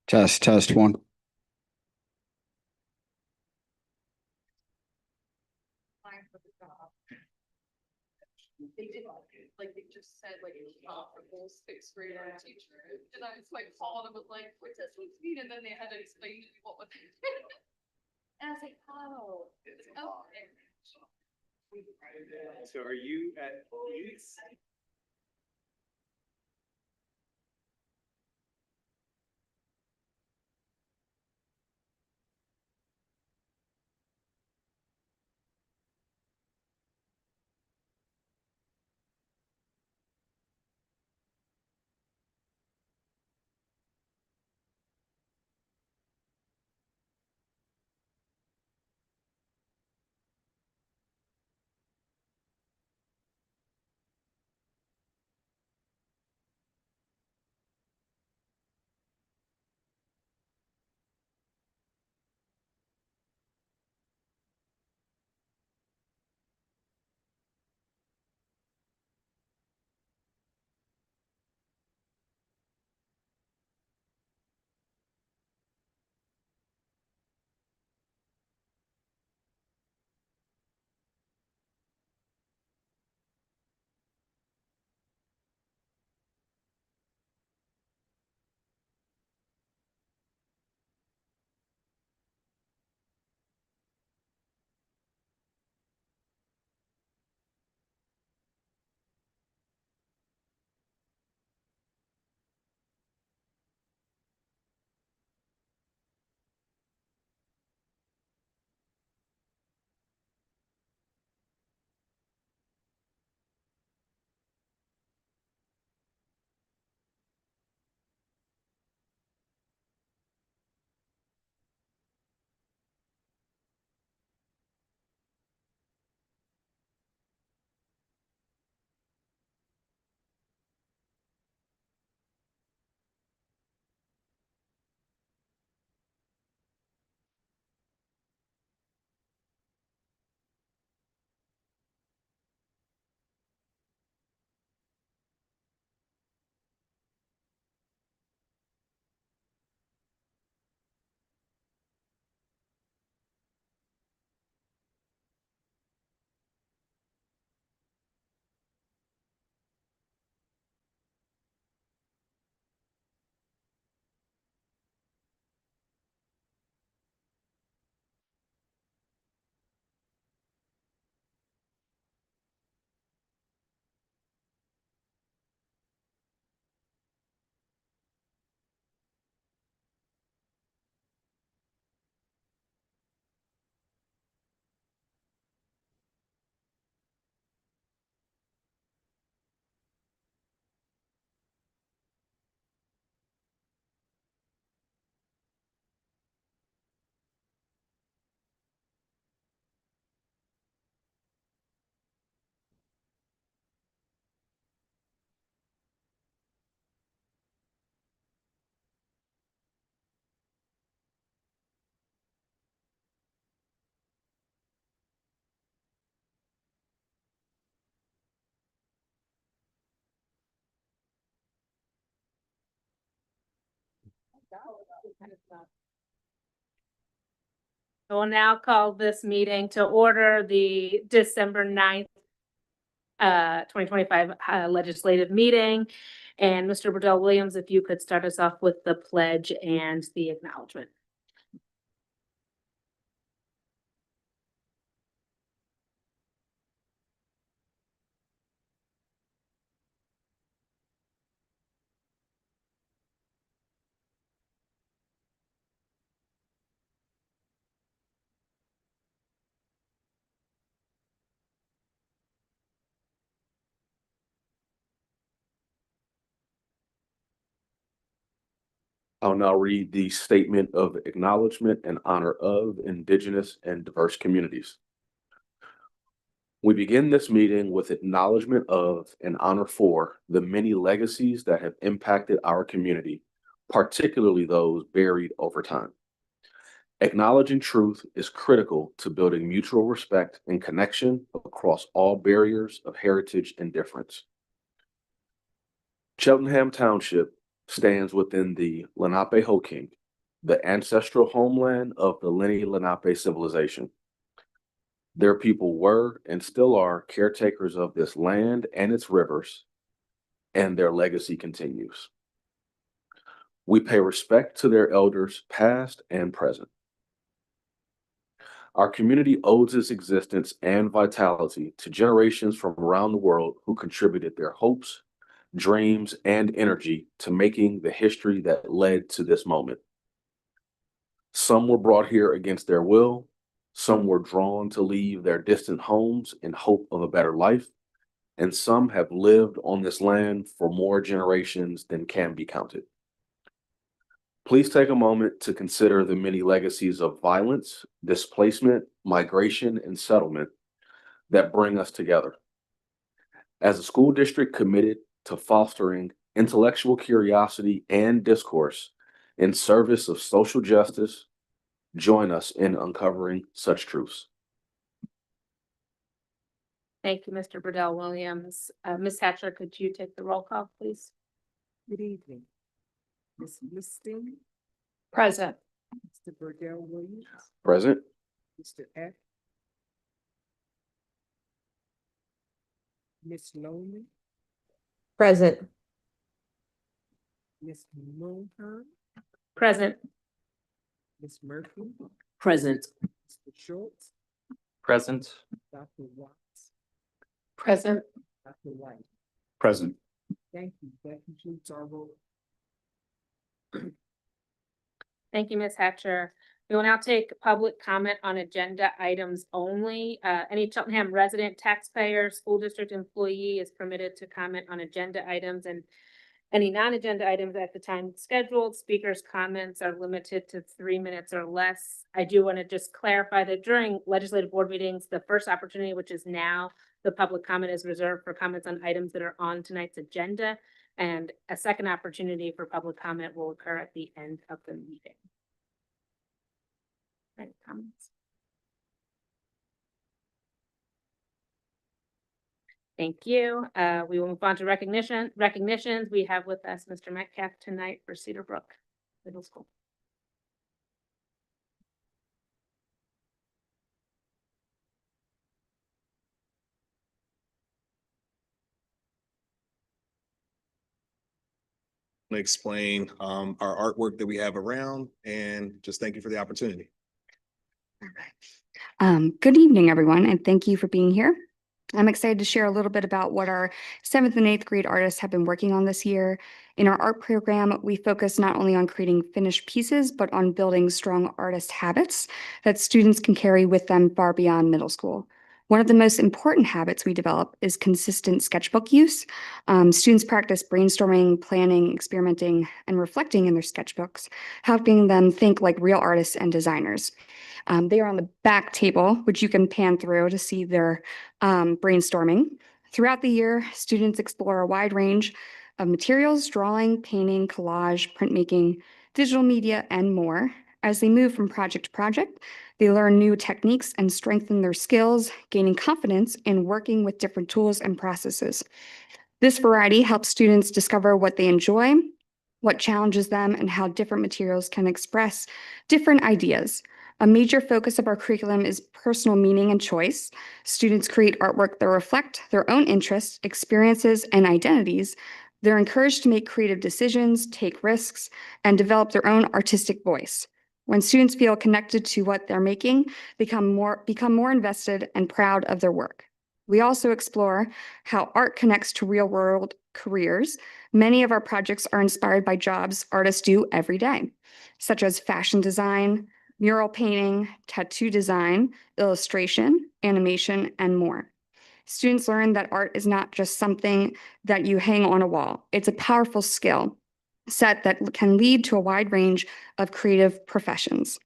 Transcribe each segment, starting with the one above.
Test one. Applying for the job. They did, like, they just said, like, for full sixth grade art teacher, and I was like, called and was like, what does this mean? And then they had to explain to me what was. And I was like, oh, okay. So are you at East? I will now call this meeting to order, the December 9th, 2025 legislative meeting. And Mr. Burdell Williams, if you could start us off with the pledge and the acknowledgement. I'll now read the statement of acknowledgement and honor of Indigenous and diverse communities. We begin this meeting with acknowledgement of and honor for the many legacies that have impacted our community, particularly those buried over time. Acknowledging truth is critical to building mutual respect and connection across all barriers of heritage and difference. Cheltenham Township stands within the Lenape-Hoking, the ancestral homeland of the Lenni Lenape civilization. Their people were and still are caretakers of this land and its rivers, and their legacy continues. We pay respect to their elders, past and present. Our community owes its existence and vitality to generations from around the world who contributed their hopes, dreams, and energy to making the history that led to this moment. Some were brought here against their will. Some were drawn to leave their distant homes in hope of a better life. And some have lived on this land for more generations than can be counted. Please take a moment to consider the many legacies of violence, displacement, migration, and settlement that bring us together. As a school district committed to fostering intellectual curiosity and discourse in service of social justice, join us in uncovering such truths. Thank you, Mr. Burdell Williams. Ms. Hatcher, could you take the roll call, please? Good evening. Ms. Liston, Present. Mr. Burdell Williams, Present. Mr. F. Ms. Nolan, Present. Ms. Moonheim, Present. Ms. Murphy, Present. Mr. Schultz, Present. Dr. Watts, Present. Dr. White. Present. Thank you. That concludes our vote. Thank you, Ms. Hatcher. We will now take public comment on agenda items only. Any Cheltenham resident, taxpayer, school district employee is permitted to comment on agenda items, and any non-agenda items at the time scheduled. Speakers' comments are limited to 3 minutes or less. I do want to just clarify that during legislative board meetings, the first opportunity, which is now, the public comment is reserved for comments on items that are on tonight's agenda. And a second opportunity for public comment will occur at the end of the meeting. Any comments? Thank you. We will move on to recognitions. We have with us Mr. Metcalf tonight for Cedar Brook Middle School. Explain our artwork that we have around, and just thank you for the opportunity. Good evening, everyone, and thank you for being here. I'm excited to share a little bit about what our 7th and 8th grade artists have been working on this year. In our art program, we focus not only on creating finished pieces, but on building strong artist habits that students can carry with them far beyond middle school. One of the most important habits we develop is consistent sketchbook use. Students practice brainstorming, planning, experimenting, and reflecting in their sketchbooks, helping them think like real artists and designers. They are on the back table, which you can pan through to see their brainstorming. Throughout the year, students explore a wide range of materials: drawing, painting, collage, printmaking, digital media, and more. As they move from project to project, they learn new techniques and strengthen their skills, gaining confidence in working with different tools and processes. This variety helps students discover what they enjoy, what challenges them, and how different materials can express different ideas. A major focus of our curriculum is personal meaning and choice. Students create artwork that reflect their own interests, experiences, and identities. They're encouraged to make creative decisions, take risks, and develop their own artistic voice. When students feel connected to what they're making, they become more invested and proud of their work. We also explore how art connects to real-world careers. Many of our projects are inspired by jobs artists do every day, such as fashion design, mural painting, tattoo design, illustration, animation, and more. Students learn that art is not just something that you hang on a wall. It's a powerful skill set that can lead to a wide range of creative professions.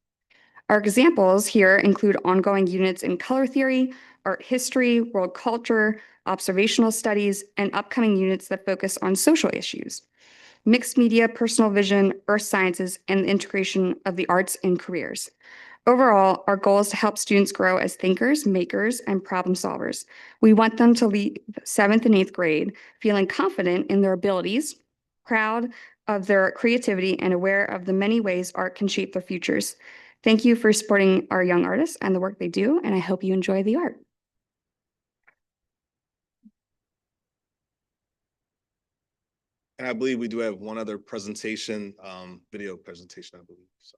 Our examples here include ongoing units in color theory, art history, world culture, observational studies, and upcoming units that focus on social issues, mixed media, personal vision, earth sciences, and the integration of the arts in careers. Overall, our goal is to help students grow as thinkers, makers, and problem solvers. We want them to leave 7th and 8th grade feeling confident in their abilities, proud of their creativity and aware of the many ways art can shape their futures. Thank you for supporting our young artists and the work they do, and I hope you enjoy the art. And I believe we do have one other presentation, video presentation, I believe, so.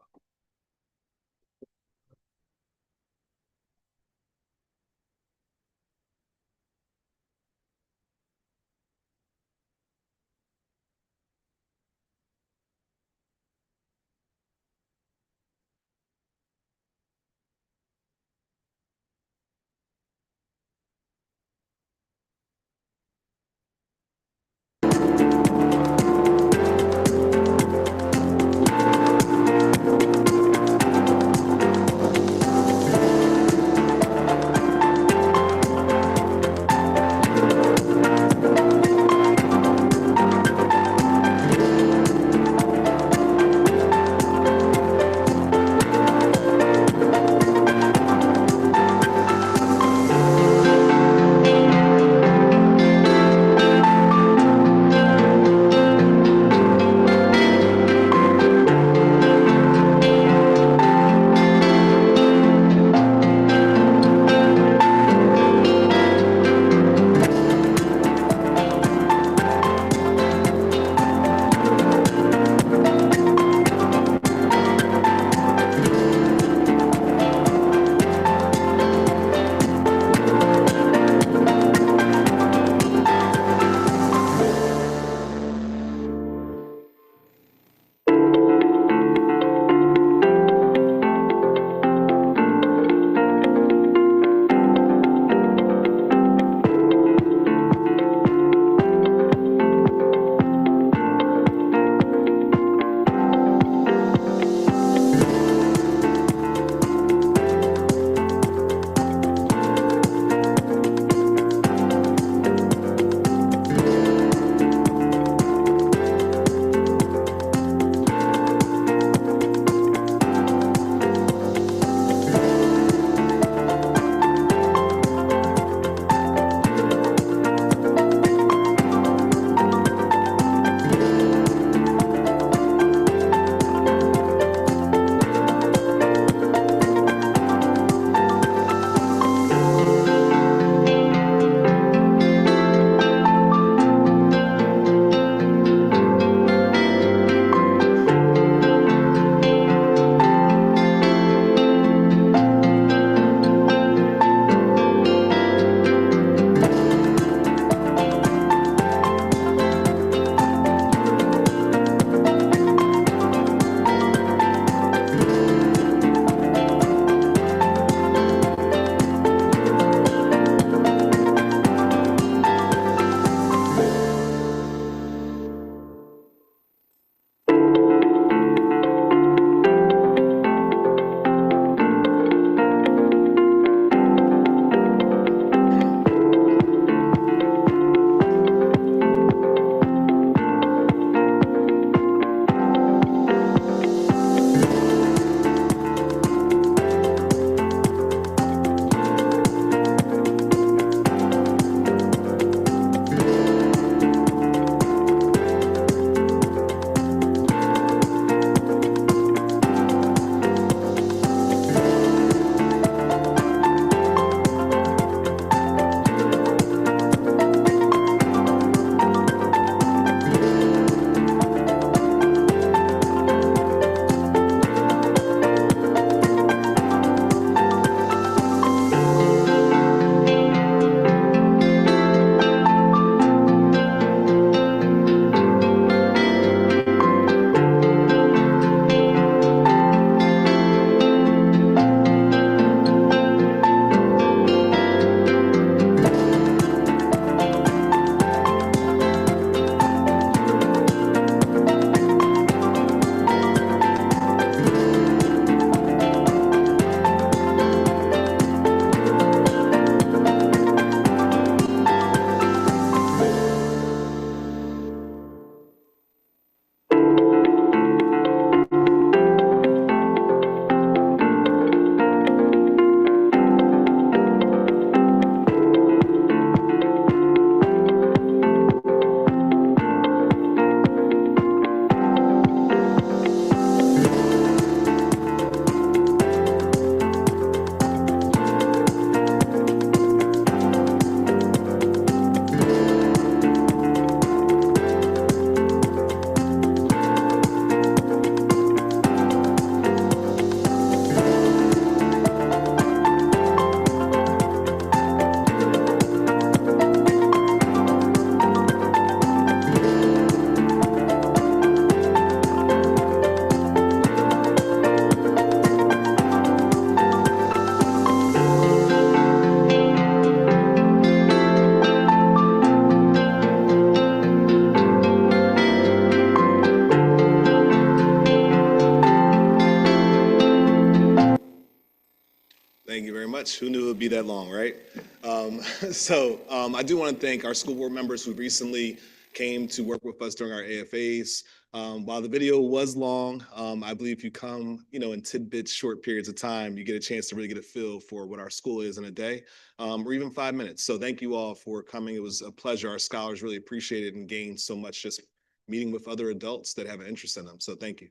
much. Who knew it would be that long, right? I do want to thank our school board members who recently came to work with us during our AFAs. While the video was long, I believe if you come, in tidbits, short periods of time, you get a chance to really get a feel for what our school is in a day, or even 5 minutes. So thank you all for coming. It was a pleasure. Our scholars really appreciated and gained so much just meeting with other adults that have an interest in them. So thank you.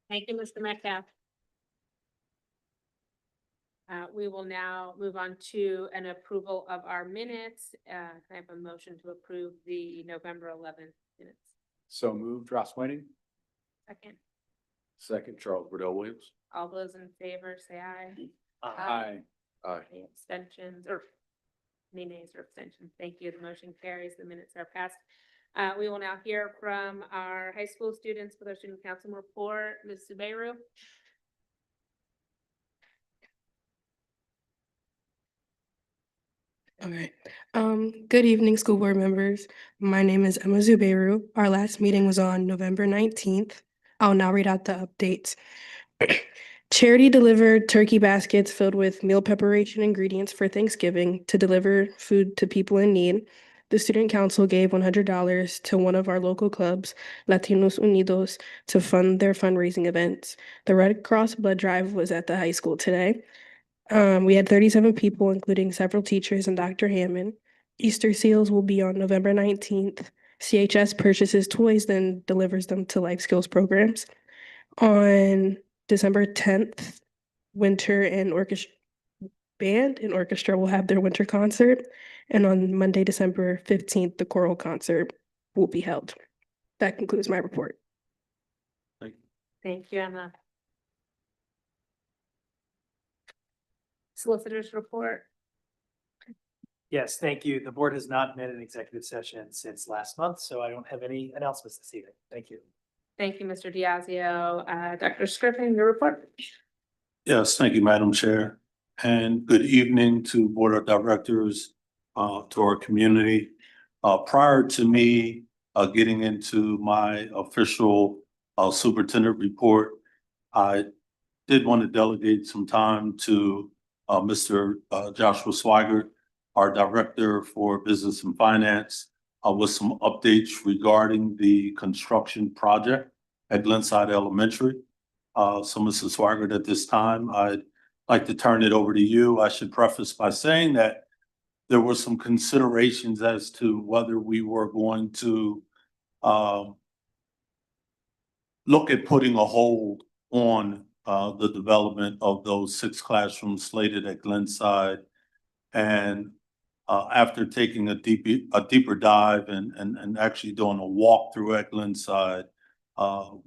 Thank you, Mr. Metcalf. We will now move on to an approval of our minutes. Can I have a motion to approve the November 11th minutes? So moved, Ross Whiting. Second, Second, Charles Riddell Williams. all those in favor, say aye. Aye. Aye. Any abstentions or any nays or abstentions? Thank you. The motion carries. The minutes are passed. We will now hear from our high school students for their student council report. Ms. Zubeiru. All right. Good evening, school board members. My name is Emma Zubeiru. Our last meeting was on November 19th. I'll now read out the updates. Charity delivered turkey baskets filled with meal preparation ingredients for Thanksgiving to deliver food to people in need. The student council gave $100 to one of our local clubs, Latinos Unidos, to fund their fundraising events. The Red Cross blood drive was at the high school today. We had 37 people, including several teachers and Dr. Hammond. Easter seals will be on November 19th. CHS purchases toys, then delivers them to life skills programs. On December 10th, winter and orchestra band and orchestra will have their winter concert. And on Monday, December 15th, the choral concert will be held. That concludes my report. Thank you, Emma. Solicitors report. Yes, thank you. The board has not met in executive session since last month, so I don't have any announcements this evening. Thank you. Thank you, Mr. Diazio. Dr. Scriven, your report. Yes, thank you, Madam Chair. And good evening to Board of Directors, to our community. Prior to me getting into my official superintendent report, I did want to delegate some time to Mr. Joshua Swigert, our Director for Business and Finance, with some updates regarding the construction project at Glenside Elementary. So Mrs. Swigert, at this time, I'd like to turn it over to you. I should preface by saying that there were some considerations as to whether we were going to look at putting a hold on the development of those 6 classrooms slated at Glenside. And after taking a deeper dive and actually doing a walkthrough at Glenside,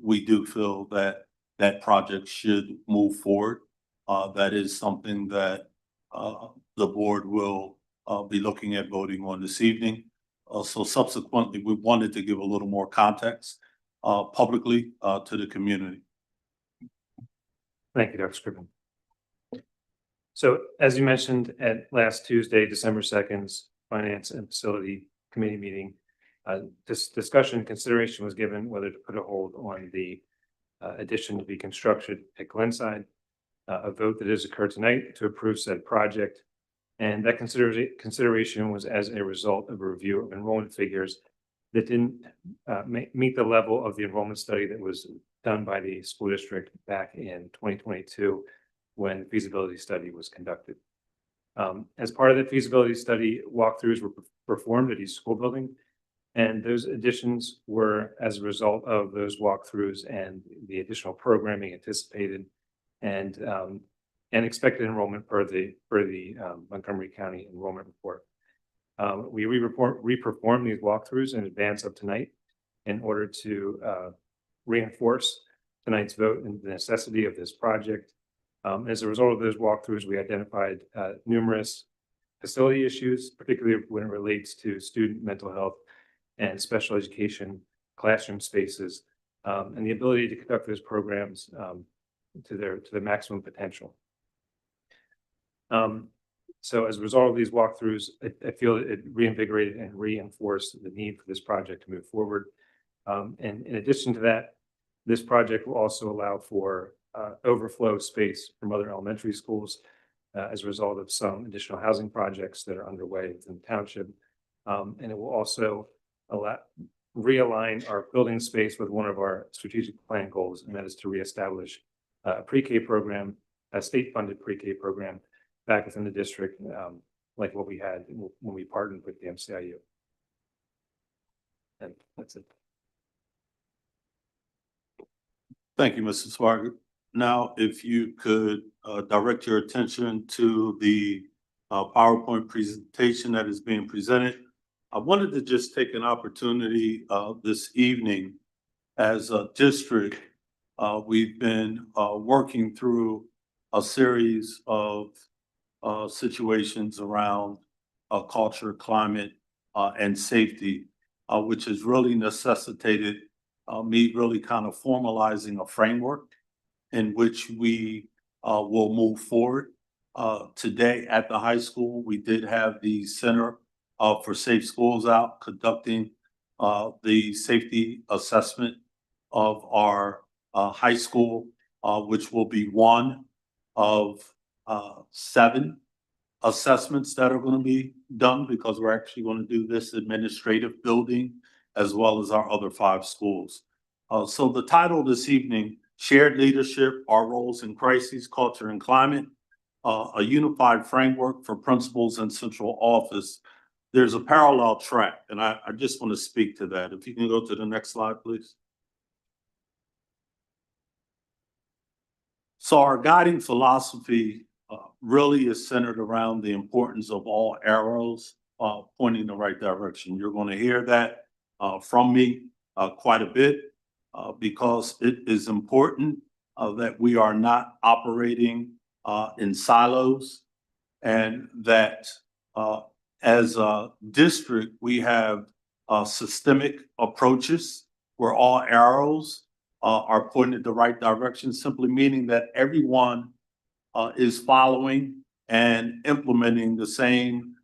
we do feel that that project should move forward. That is something that the board will be looking at voting on this evening. So subsequently, we wanted to give a little more context publicly to the community. Thank you, Dr. Scriven. So as you mentioned at last Tuesday, December 2nd's Finance and Facility Committee meeting, this discussion consideration was given whether to put a hold on the addition to be constructed at Glenside. A vote that has occurred tonight to approve said project. And that consideration was as a result of a review of enrollment figures that didn't meet the level of the enrollment study that was done by the school district back in 2022 when the feasibility study was conducted. As part of the feasibility study, walkthroughs were performed at each school building, and those additions were as a result of those walkthroughs and the additional programming anticipated and expected enrollment per the Montgomery County enrollment report. We reperformed these walkthroughs in advance of tonight in order to reinforce tonight's vote and the necessity of this project. As a result of those walkthroughs, we identified numerous facility issues, particularly when it relates to student mental health and special education classroom spaces, and the ability to conduct those programs to their maximum potential. So as a result of these walkthroughs, I feel it reinvigorated and reinforced the need for this project to move forward. And in addition to that, this project will also allow for overflow space from other elementary schools as a result of some additional housing projects that are underway within the township. And it will also realign our building space with one of our strategic plan goals, and that is to reestablish a pre-K program, a state-funded pre-K program back within the district, like what we had when we partnered with the MCIU. And that's it. Thank you, Mr. Spargo. Now, if you could direct your attention to the PowerPoint presentation that is being presented. I wanted to just take an opportunity this evening. As a district, we've been working through a series of situations around culture, climate, and safety, which has really necessitated me really kind of formalizing a framework in which we will move forward. Today at the high school, we did have the Center for Safe Schools out conducting the safety assessment of our high school, which will be one of 7 assessments that are going to be done, because we're actually going to do this administrative building as well as our other 5 schools. So the title this evening, Shared Leadership, Our Roles in Crises, Culture, and Climate, a Unified Framework for Principals and Central Office. There's a parallel track, and I just want to speak to that. If you can go to the next slide, please. So our guiding philosophy really is centered around the importance of all arrows pointing in the right direction. You're going to hear that from me quite a bit because it is important that we are not operating in silos, and that as a district, we have systemic approaches where all arrows are pointing in the right direction, simply meaning that everyone is following and implementing the same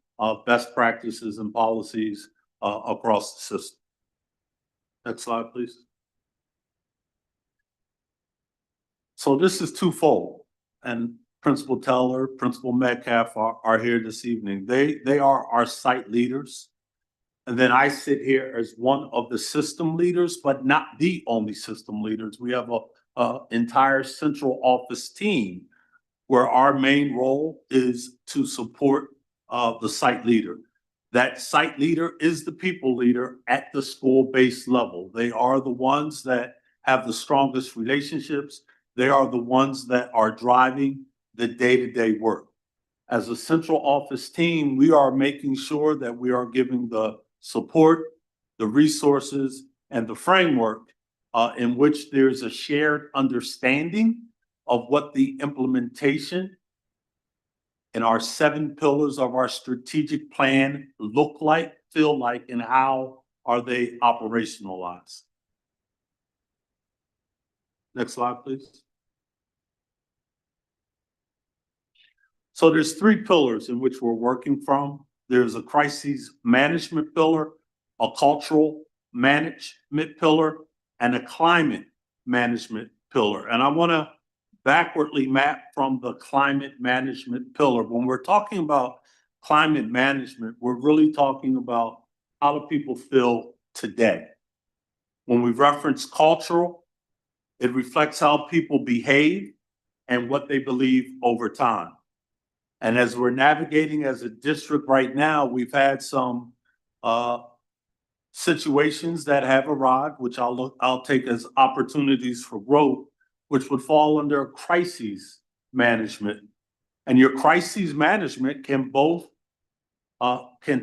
best practices and policies across the system. Next slide, please. So this is twofold, and Principal Teller, Principal Metcalf are here this evening. They are our site leaders. And then I sit here as one of the system leaders, but not the only system leaders. We have a entire central office team where our main role is to support the site leader. That site leader is the people leader at the school-based level. They are the ones that have the strongest relationships. They are the ones that are driving the day-to-day work. As a central office team, we are making sure that we are giving the support, the resources, and the framework in which there's a shared understanding of what the implementation in our 7 pillars of our strategic plan look like, feel like, and how are they operationalized. Next slide, please. So there's 3 pillars in which we're working from. There's a crisis management pillar, a cultural management pillar, and a climate management pillar. And I want to backwardly map from the climate management pillar. When we're talking about climate management, we're really talking about how do people feel today. When we reference cultural, it reflects how people behave and what they believe over time. And as we're navigating as a district right now, we've had some situations that have arrived, which I'll take as opportunities for growth, which would fall under crises management. And your crises management can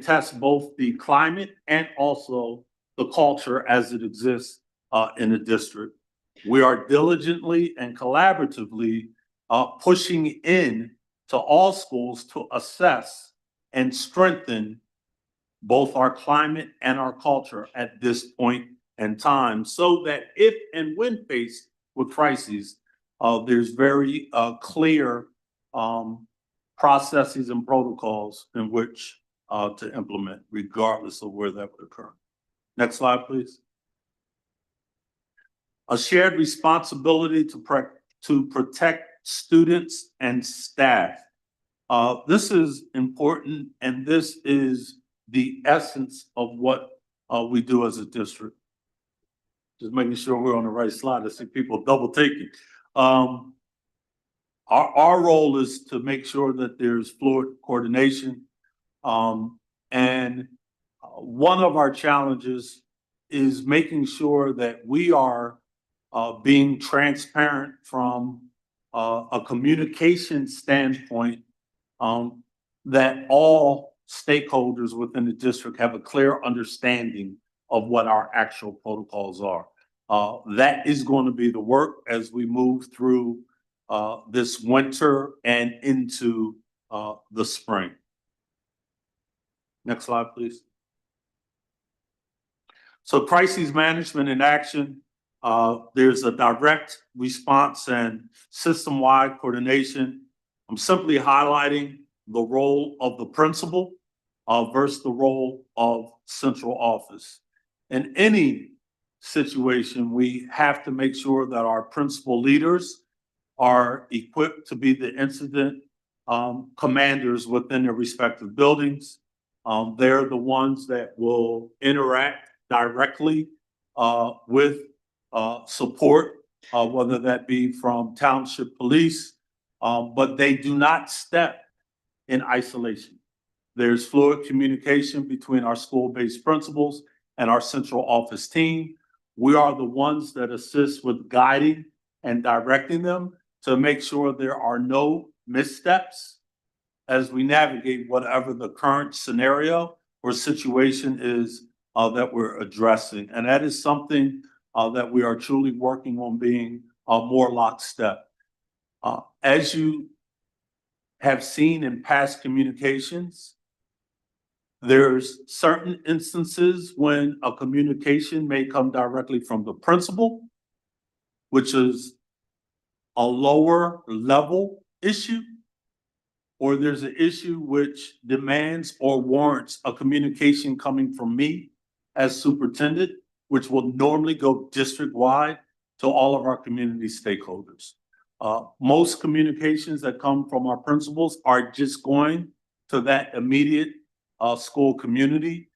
test both the climate and also the culture as it exists in the district. We are diligently and collaboratively pushing in to all schools to assess and strengthen both our climate and our culture at this point in time, so that if and when faced with crises, there's very clear processes and protocols in which to implement, regardless of where that would occur. Next slide, please. A shared responsibility to to protect students and staff. This is important, and this is the essence of what we do as a district. Just making sure we're on the right slide. I see people double taking. Our role is to make sure that there's fluid coordination. And one of our challenges is making sure that we are being transparent from a communication standpoint, that all stakeholders within the district have a clear understanding of what our actual protocols are. That is going to be the work as we move through this winter and into the spring. Next slide, please. So crises management in action. There's a direct response and system-wide coordination. I'm simply highlighting the role of the principal versus the role of central office. In any situation, we have to make sure that our principal leaders are equipped to be the incident commanders within their respective buildings. They're the ones that will interact directly with support, whether that be from township police, but they do not step in isolation. There's fluid communication between our school-based principals and our central office team. We are the ones that assist with guiding and directing them to make sure there are no missteps as we navigate whatever the current scenario or situation is that we're addressing. And that is something that we are truly working on being more lockstep. As you have seen in past communications, there's certain instances when a communication may come directly from the principal, which is a lower level issue, or there's an issue which demands or warrants a communication coming from me as superintendent, which will normally go district-wide to all of our community stakeholders. Most communications that come from our principals are just going to that immediate school community.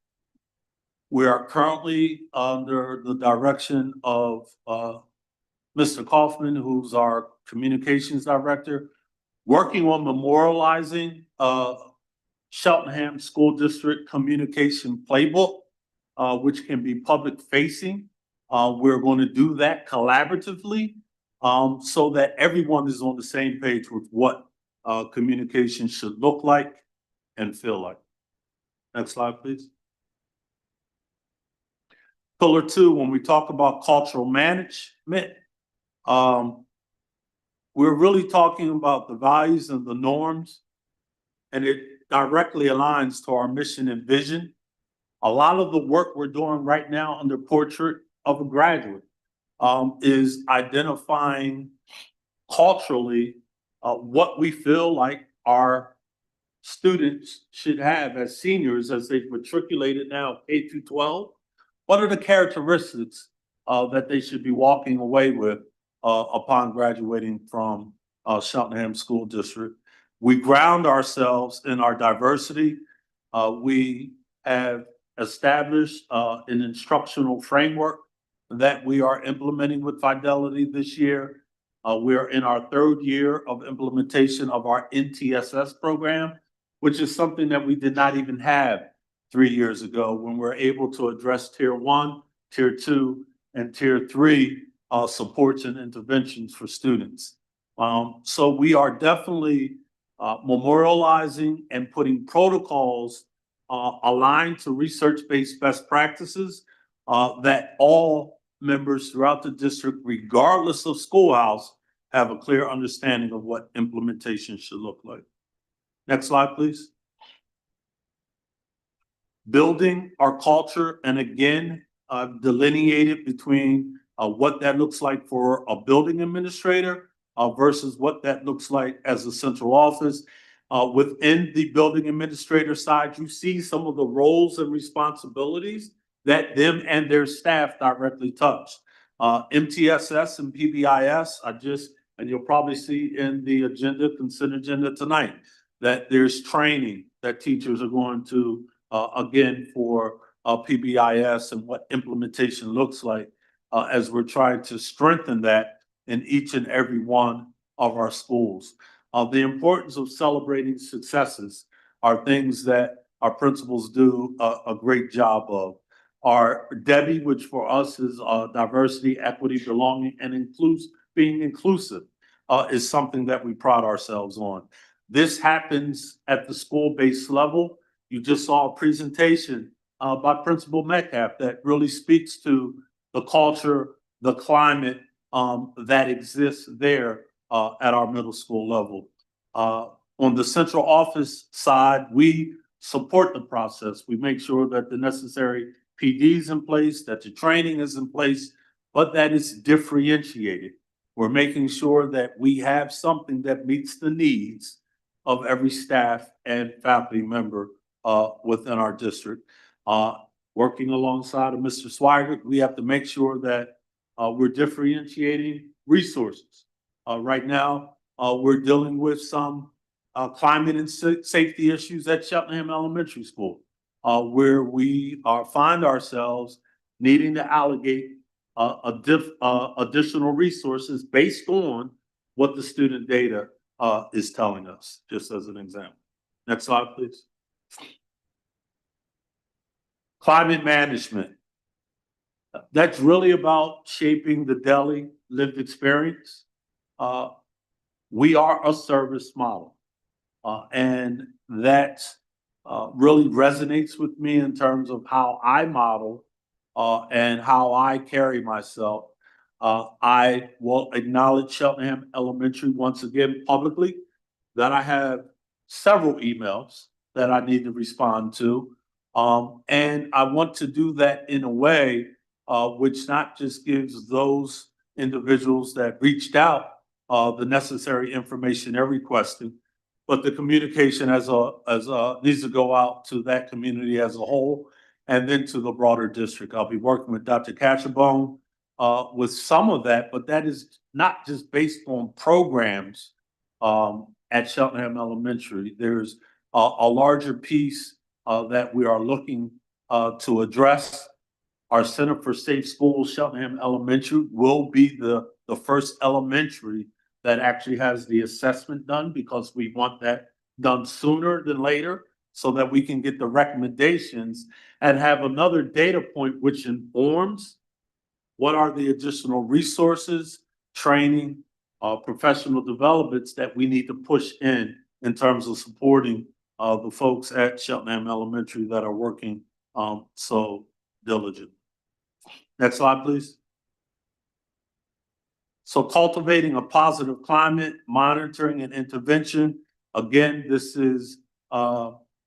We are currently under the direction of Mr. Kaufman, who's our communications director, working on memorializing Cheltenham School District Communication Playbook, which can be public facing. We're going to do that collaboratively so that everyone is on the same page with what communication should look like and feel like. Next slide, please. Pillar 2, when we talk about cultural management, we're really talking about the values and the norms, and it directly aligns to our mission and vision. A lot of the work we're doing right now under Portrait of a Graduate is identifying culturally what we feel like our students should have as seniors as they've matriculated now K through 12. What are the characteristics that they should be walking away with upon graduating from Cheltenham School District? We ground ourselves in our diversity. We have established an instructional framework that we are implementing with Fidelity this year. We are in our 3rd year of implementation of our NTSS program, which is something that we did not even have 3 years ago when we're able to address Tier 1, Tier 2, and Tier 3 supports and interventions for students. So we are definitely memorializing and putting protocols aligned to research-based best practices that all members throughout the district, regardless of schoolhouse, have a clear understanding of what implementation should look like. Next slide, please. Building our culture, and again, delineated between what that looks like for a building administrator versus what that looks like as a central office. Within the building administrator side, you see some of the roles and responsibilities that them and their staff directly touch. MTSS and PBIS, I just and you'll probably see in the agenda, consent agenda tonight, that there's training that teachers are going to, again, for PBIS and what implementation looks like, as we're trying to strengthen that in each and every one of our schools. The importance of celebrating successes are things that our principals do a great job of. Our Debbie, which for us is diversity, equity, belonging, and being inclusive, is something that we pride ourselves on. This happens at the school-based level. You just saw a presentation by Principal Metcalf that really speaks to the culture, the climate that exists there at our middle school level. On the central office side, we support the process. We make sure that the necessary PD is in place, that the training is in place, but that it's differentiated. We're making sure that we have something that meets the needs of every staff and faculty member within our district. Working alongside of Mr. Swigert, we have to make sure that we're differentiating resources. Right now, we're dealing with some climate and safety issues at Cheltenham Elementary School, where we find ourselves needing to allocate additional resources based on what the student data is telling us, just as an example. Next slide, please. Climate management. That's really about shaping the daily lived experience. We are a service model, and that really resonates with me in terms of how I model and how I carry myself. I will acknowledge Cheltenham Elementary once again publicly that I have several emails that I need to respond to. And I want to do that in a way which not just gives those individuals that reached out the necessary information they're requesting, but the communication needs to go out to that community as a whole and then to the broader district. I'll be working with Dr. Catcherbone with some of that, but that is not just based on programs at Cheltenham Elementary. There's a larger piece that we are looking to address. Our Center for Safe Schools, Cheltenham Elementary, will be the first elementary that actually has the assessment done, because we want that done sooner than later so that we can get the recommendations and have another data point which informs what are the additional resources, training, professional developments that we need to push in terms of supporting the folks at Cheltenham Elementary that are working so diligently. Next slide, please. So cultivating a positive climate, monitoring and intervention. Again, this is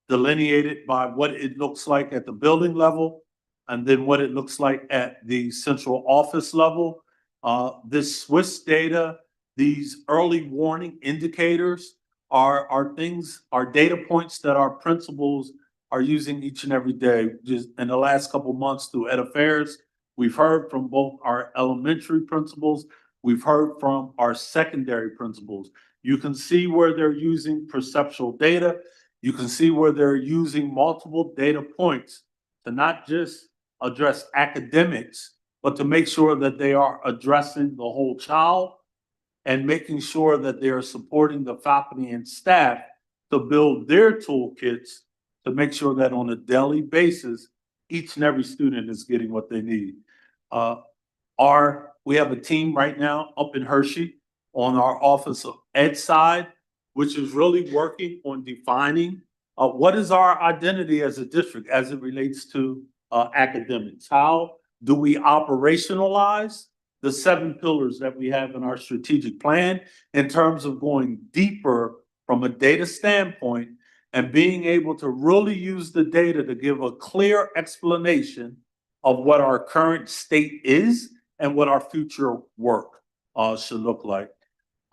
delineated by what it looks like at the building level and then what it looks like at the central office level. This SWIS data, these early warning indicators are data points that our principals are using each and every day. Just in the last couple of months through Ed Affairs, we've heard from both our elementary principals, we've heard from our secondary principals. You can see where they're using perceptual data. You can see where they're using multiple data points to not just address academics, but to make sure that they are addressing the whole child and making sure that they are supporting the faculty and staff to build their toolkits to make sure that on a daily basis, each and every student is getting what they need. We have a team right now up in Hershey on our Office of Ed side, which is really working on defining what is our identity as a district as it relates to academics. How do we operationalize the 7 pillars that we have in our strategic plan in terms of going deeper from a data standpoint and being able to really use the data to give a clear explanation of what our current state is and what our future work should look like.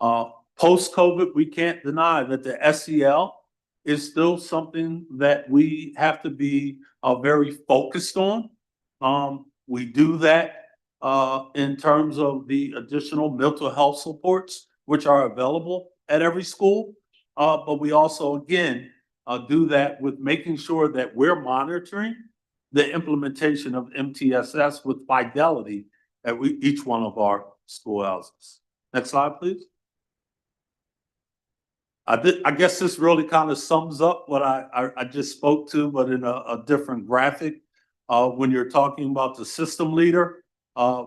Post-COVID, we can't deny that the SEL is still something that we have to be very focused on. We do that in terms of the additional mental health supports which are available at every school. But we also, again, do that with making sure that we're monitoring the implementation of MTSS with fidelity at each one of our schoolhouses. Next slide, please. I guess this really kind of sums up what I just spoke to, but in a different graphic. When you're talking about the system leader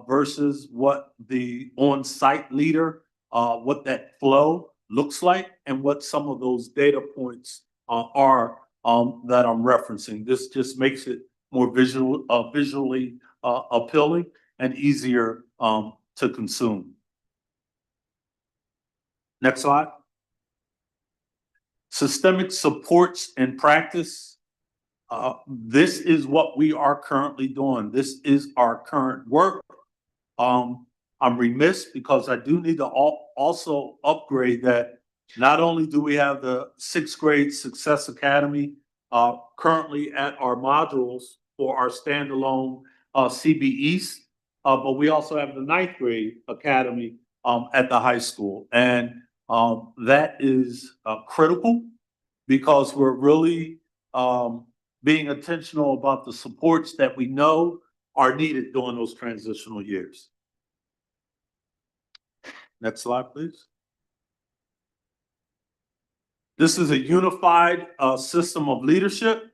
versus what the on-site leader, what that flow looks like, and what some of those data points are that I'm referencing. This just makes it more visually appealing and easier to consume. Next slide. Systemic supports in practice. This is what we are currently doing. This is our current work. I'm remiss because I do need to also upgrade that. Not only do we have the 6th grade Success Academy currently at our modules for our standalone CB East, but we also have the 9th grade Academy at the high school. And that is critical because we're really being intentional about the supports that we know are needed during those transitional years. Next slide, please. This is a unified system of leadership.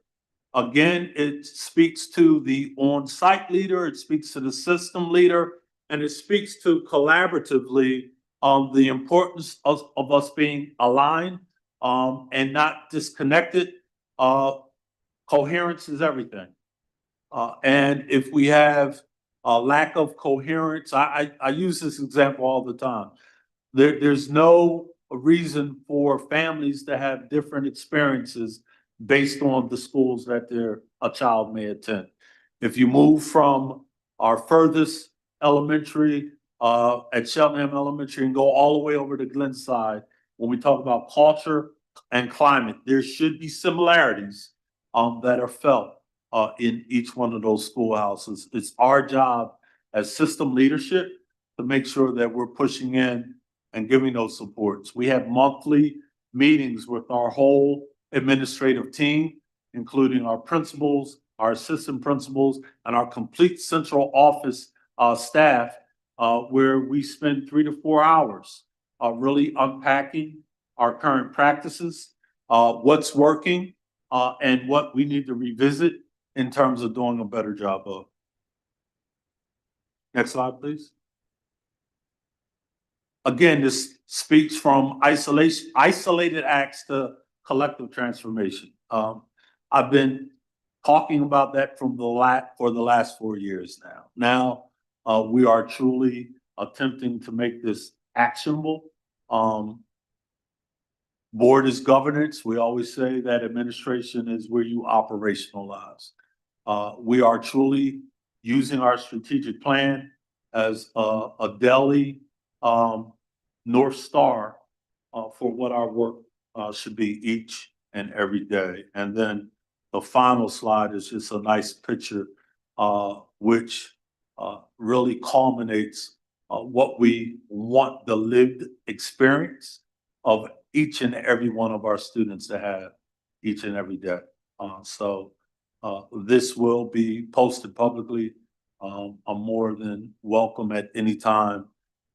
Again, it speaks to the on-site leader, it speaks to the system leader, and it speaks to collaboratively the importance of us being aligned and not disconnected. Coherence is everything. And if we have a lack of coherence, I use this example all the time. There's no reason for families to have different experiences based on the schools that a child may attend. If you move from our furthest elementary at Cheltenham Elementary and go all the way over to Glenside, when we talk about culture and climate, there should be similarities that are felt in each one of those schoolhouses. It's our job as system leadership to make sure that we're pushing in and giving those supports. We have monthly meetings with our whole administrative team, including our principals, our assistant principals, and our complete central office staff, where we spend 3 to 4 hours really unpacking our current practices, what's working, and what we need to revisit in terms of doing a better job of. Next slide, please. Again, this speaks from isolated acts to collective transformation. I've been talking about that for the last 4 years now. Now we are truly attempting to make this actionable. Board is governance. We always say that administration is where you operationalize. We are truly using our strategic plan as a daily North Star for what our work should be each and every day. And then the final slide is just a nice picture which really culminates what we want the lived experience of each and every one of our students to have each and every day. So this will be posted publicly. I'm more than welcome at any time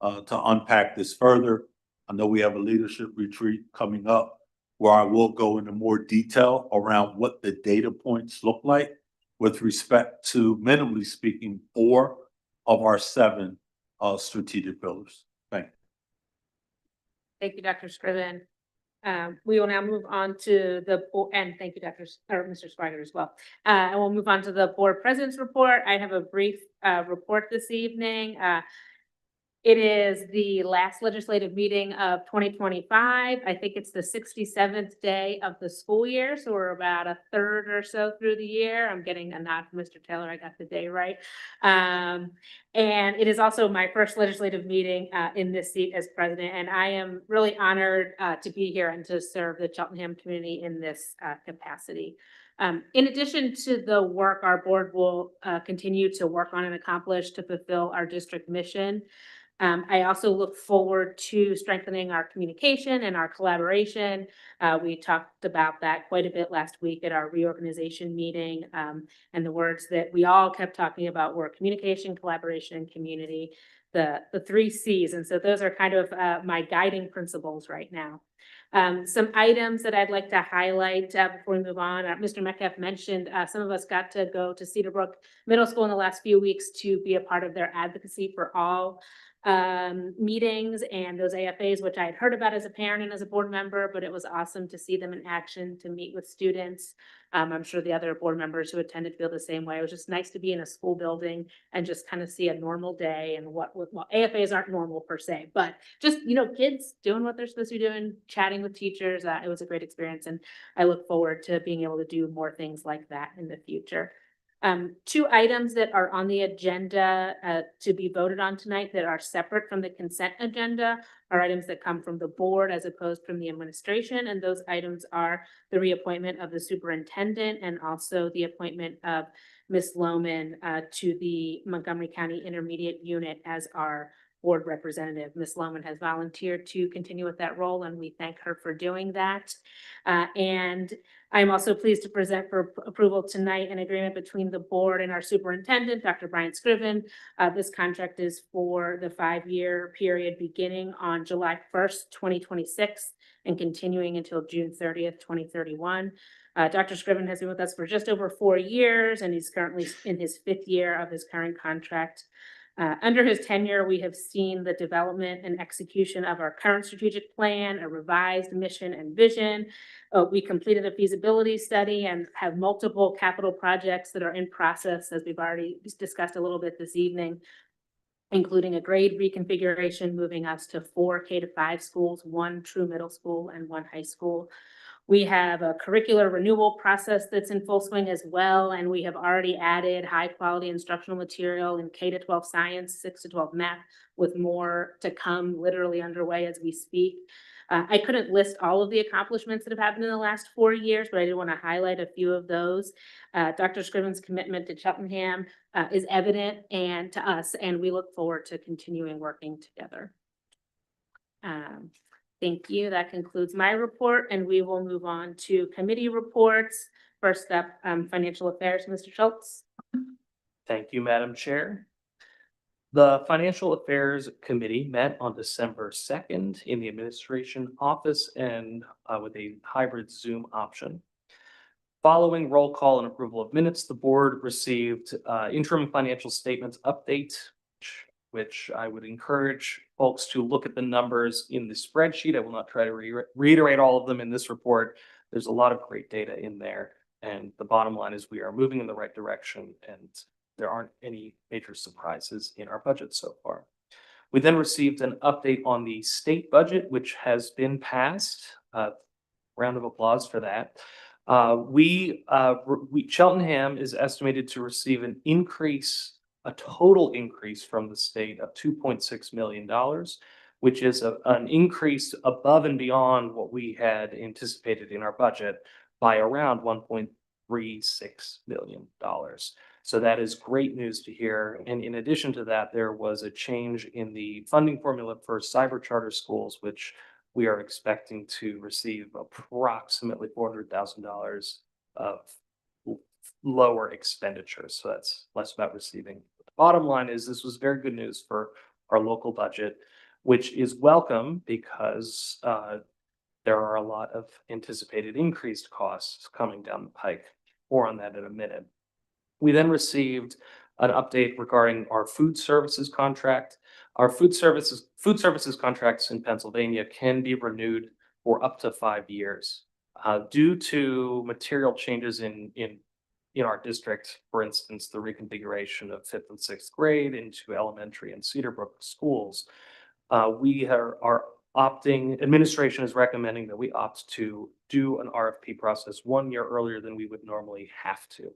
to unpack this further. I know we have a leadership retreat coming up where I will go into more detail around what the data points look like with respect to, minimally speaking, 4 of our 7 strategic pillars. Thank you. Thank you, Dr. Scriven. We will now move on to the board, and thank you, Mr. Swider as well. And we'll move on to the board president's report. I have a brief report this evening. It is the last legislative meeting of 2025. I think it's the 67th day of the school year, so we're about a third or so through the year. I'm getting a nod from Mr. Taylor. I got the day right. And it is also my first legislative meeting in this seat as president, and I am really honored to be here and to serve the Cheltenham community in this capacity. In addition to the work our board will continue to work on and accomplish to fulfill our district mission, I also look forward to strengthening our communication and our collaboration. We talked about that quite a bit last week at our reorganization meeting. And the words that we all kept talking about were communication, collaboration, and community, the 3 C's. And so those are kind of my guiding principles right now. Some items that I'd like to highlight before we move on. Mr. Metcalf mentioned some of us got to go to Cedar Brook Middle School in the last few weeks to be a part of their advocacy for all meetings and those AFAs, which I had heard about as a parent and as a board member, but it was awesome to see them in action, to meet with students. I'm sure the other board members who attended feel the same way. It was just nice to be in a school building and just kind of see a normal day and well, AFAs aren't normal per se, but just, kids doing what they're supposed to be doing, chatting with teachers. It was a great experience, and I look forward to being able to do more things like that in the future. 2 items that are on the agenda to be voted on tonight that are separate from the consent agenda are items that come from the board as opposed from the administration. And those items are the reappointment of the superintendent and also the appointment of Ms. Lohman to the Montgomery County Intermediate Unit as our board representative. Ms. Lohman has volunteered to continue with that role, and we thank her for doing that. And I'm also pleased to present for approval tonight an agreement between the board and our superintendent, Dr. Brian Scriven. This contract is for the 5-year period beginning on July 1st, 2026 and continuing until June 30th, 2031. Dr. Scriven has been with us for just over 4 years, and he's currently in his 5th year of his current contract. Under his tenure, we have seen the development and execution of our current strategic plan, a revised mission and vision. We completed a feasibility study and have multiple capital projects that are in process, as we've already discussed a little bit this evening, including a grade reconfiguration, moving us to 4 K-5 schools, 1 true middle school and 1 high school. We have a curricular renewal process that's in full swing as well, and we have already added high-quality instructional material in K-12 science, 6-12 math, with more to come literally underway as we speak. I couldn't list all of the accomplishments that have happened in the last 4 years, but I did want to highlight a few of those. Dr. Scriven's commitment to Cheltenham is evident and to us, and we look forward to continuing working together. Thank you. That concludes my report, and we will move on to committee reports. First up, Financial Affairs, Mr. Schultz. Thank you, Madam Chair. The Financial Affairs Committee met on December 2nd in the administration office and with a hybrid Zoom option. Following roll call and approval of minutes, the board received interim financial statements update, which I would encourage folks to look at the numbers in the spreadsheet. I will not try to reiterate all of them in this report. There's a lot of great data in there. And the bottom line is we are moving in the right direction, and there aren't any major surprises in our budget so far. We then received an update on the state budget, which has been passed. Round of applause for that. Cheltenham is estimated to receive a total increase from the state of $2.6 million, which is an increase above and beyond what we had anticipated in our budget by around $1.36 million. So that is great news to hear. And in addition to that, there was a change in the funding formula for cyber charter schools, which we are expecting to receive approximately $400,000 of lower expenditures. So that's less about receiving. But the bottom line is this was very good news for our local budget, which is welcome because there are a lot of anticipated increased costs coming down the pike. More on that in a minute. We then received an update regarding our food services contract. Our food services contracts in Pennsylvania can be renewed for up to 5 years. Due to material changes in our district, for instance, the reconfiguration of 5th and 6th grade into elementary and Cedar Brook schools, we are opting, administration is recommending that we opt to do an RFP process 1 year earlier than we would normally have to.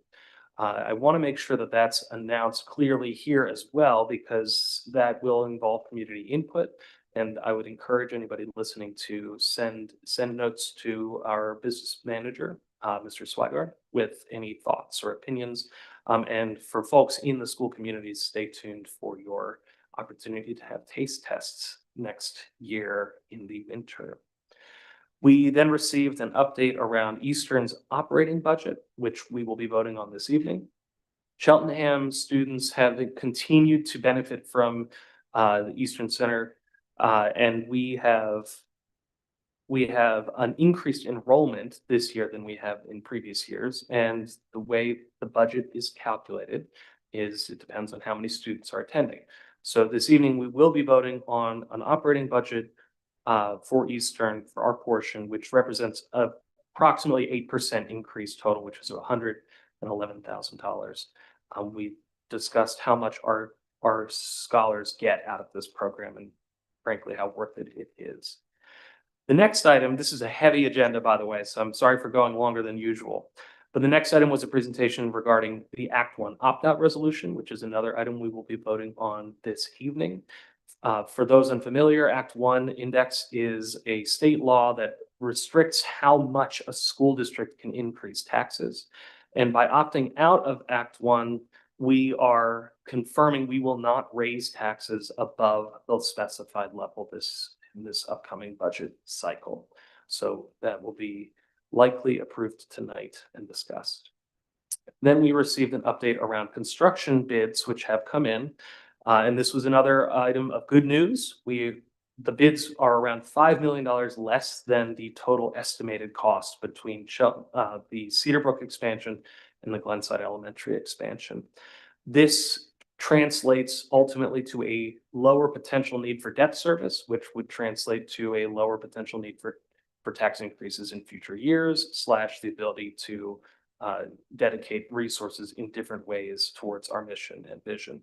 I want to make sure that that's announced clearly here as well, because that will involve community input. And I would encourage anybody listening to send notes to our business manager, Mr. Swigard, with any thoughts or opinions. And for folks in the school communities, stay tuned for your opportunity to have taste tests next year in the winter. We then received an update around Eastern's operating budget, which we will be voting on this evening. Cheltenham students have continued to benefit from the Eastern Center, and we have an increased enrollment this year than we have in previous years. And the way the budget is calculated is it depends on how many students are attending. So this evening, we will be voting on an operating budget for Eastern for our portion, which represents approximately 8% increase total, which is $111,000. We discussed how much our scholars get out of this program and frankly, how worth it is. The next item, this is a heavy agenda, by the way, so I'm sorry for going longer than usual. But the next item was a presentation regarding the Act 1 opt-out resolution, which is another item we will be voting on this evening. For those unfamiliar, Act 1 index is a state law that restricts how much a school district can increase taxes. And by opting out of Act 1, we are confirming we will not raise taxes above the specified level in this upcoming budget cycle. So that will be likely approved tonight and discussed. Then we received an update around construction bids, which have come in. And this was another item of good news. The bids are around $5 million less than the total estimated cost between the Cedar Brook expansion and the Glenside Elementary expansion. This translates ultimately to a lower potential need for debt service, which would translate to a lower potential need for tax increases in future years, / the ability to dedicate resources in different ways towards our mission and vision.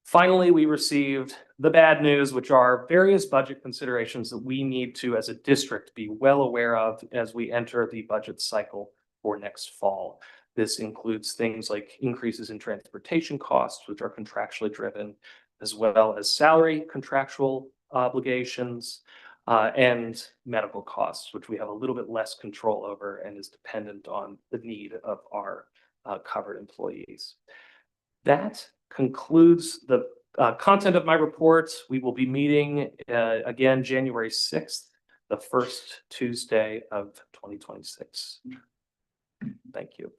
Finally, we received the bad news, which are various budget considerations that we need to, as a district, be well aware of as we enter the budget cycle for next fall. This includes things like increases in transportation costs, which are contractually driven, as well as salary contractual obligations, and medical costs, which we have a little bit less control over and is dependent on the need of our covered employees. That concludes the content of my report. We will be meeting again January 6th, the first Tuesday of 2026. Thank you.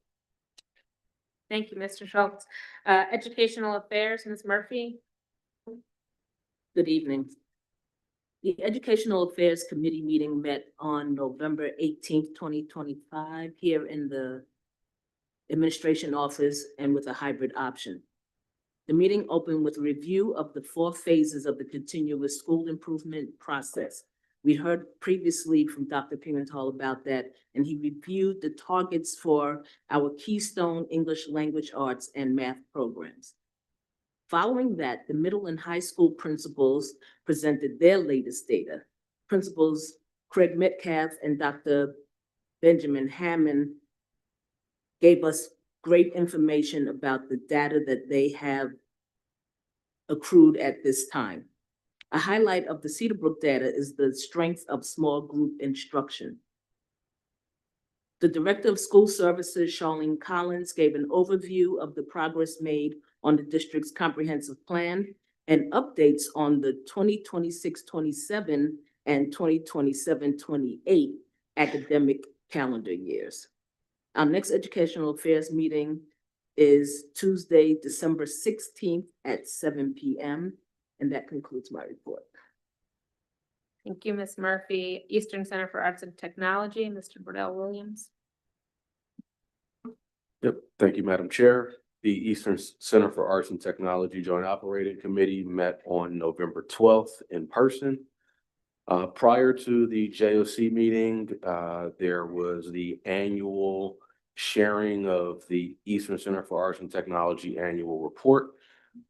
Thank you, Mr. Schultz. Educational Affairs, Ms. Murphy. Good evening. The Educational Affairs Committee meeting met on November 18th, 2025, here in the administration office and with a hybrid option. The meeting opened with a review of the 4 phases of the continuous school improvement process. We heard previously from Dr. Pimentel about that, and he reviewed the targets for our Keystone English Language Arts and Math programs. Following that, the middle and high school principals presented their latest data. Principals Craig Metcalf and Dr. Benjamin Hammond gave us great information about the data that they have accrued at this time. A highlight of the Cedar Brook data is the strength of small group instruction. The Director of School Services, Charlene Collins, gave an overview of the progress made on the district's comprehensive plan and updates on the 2026-27 and 2027-28 academic calendar years. Our next Educational Affairs meeting is Tuesday, December 16th at 7 p.m. And that concludes my report. Thank you, Ms. Murphy. Eastern Center for Arts and Technology, Mr. Burdell Williams. Yep, thank you, Madam Chair. The Eastern Center for Arts and Technology Joint Operating Committee met on November 12th in person. Prior to the JOC meeting, there was the annual sharing of the Eastern Center for Arts and Technology annual report,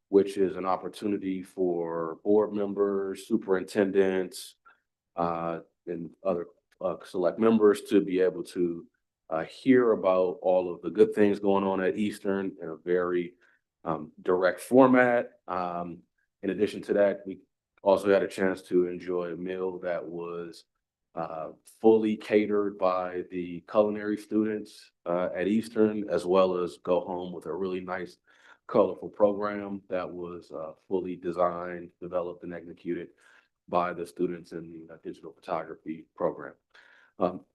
which is an opportunity for board members, superintendents, and other select members to be able to hear about all of the good things going on at Eastern in a very direct format. In addition to that, we also had a chance to enjoy a meal that was fully catered by the culinary students at Eastern, as well as go home with a really nice colorful program that was fully designed, developed, and executed by the students in the digital photography program.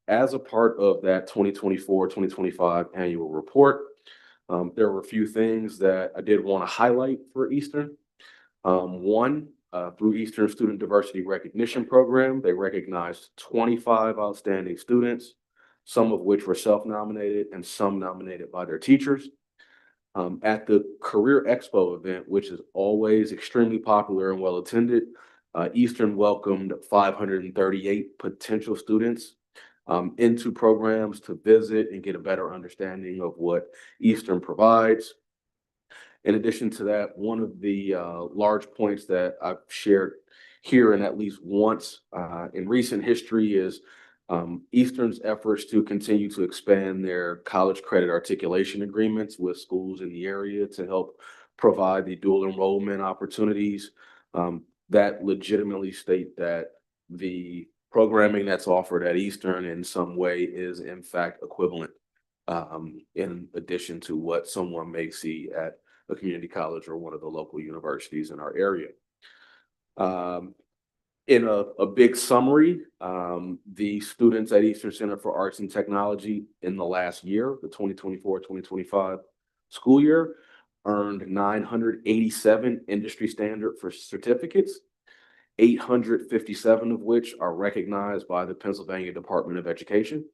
As a part of that 2024-2025 annual report, there were a few things that I did want to highlight for Eastern. One, through Eastern Student Diversity Recognition Program, they recognized 25 outstanding students, some of which were self-nominated and some nominated by their teachers. At the Career Expo event, which is always extremely popular and well attended, Eastern welcomed 538 potential students into programs to visit and get a better understanding of what Eastern provides. In addition to that, one of the large points that I've shared here and at least once in recent history is Eastern's efforts to continue to expand their college credit articulation agreements with schools in the area to help provide the dual enrollment opportunities that legitimately state that the programming that's offered at Eastern in some way is in fact equivalent in addition to what someone may see at a community college or one of the local universities in our area. In a big summary, the students at Eastern Center for Arts and Technology in the last year, the 2024-2025 school year, earned 987 industry standard for certificates, 857 of which are recognized by the Pennsylvania Department of Education.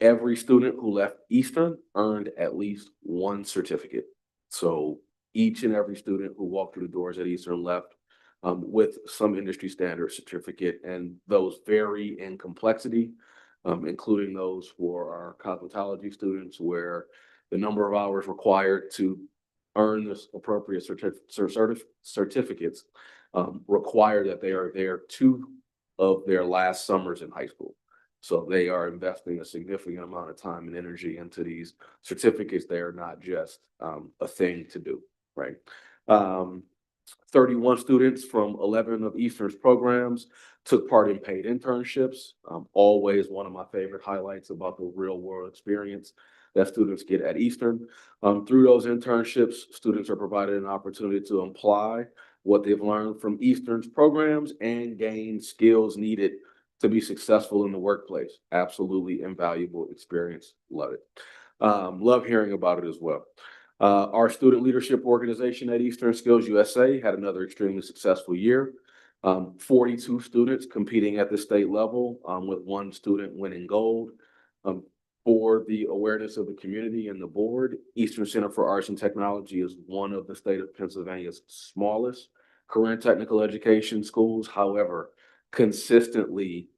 Every student who left Eastern earned at least one certificate. So each and every student who walked through the doors at Eastern left with some industry standard certificate, and those vary in complexity, including those for our cosmetology students, where the number of hours required to earn this appropriate certificates require that they are there 2 of their last summers in high school. So they are investing a significant amount of time and energy into these certificates. They are not just a thing to do, right? 31 students from 11 of Eastern's programs took part in paid internships. Always one of my favorite highlights about the real world experience that students get at Eastern. Through those internships, students are provided an opportunity to apply what they've learned from Eastern's programs and gain skills needed to be successful in the workplace. Absolutely invaluable experience. Love it. Love hearing about it as well. Our student leadership organization at Eastern Skills USA had another extremely successful year. 42 students competing at the state level, with 1 student winning gold. For the awareness of the community and the board, Eastern Center for Arts and Technology is one of the state of Pennsylvania's smallest career and technical education schools. However, consistently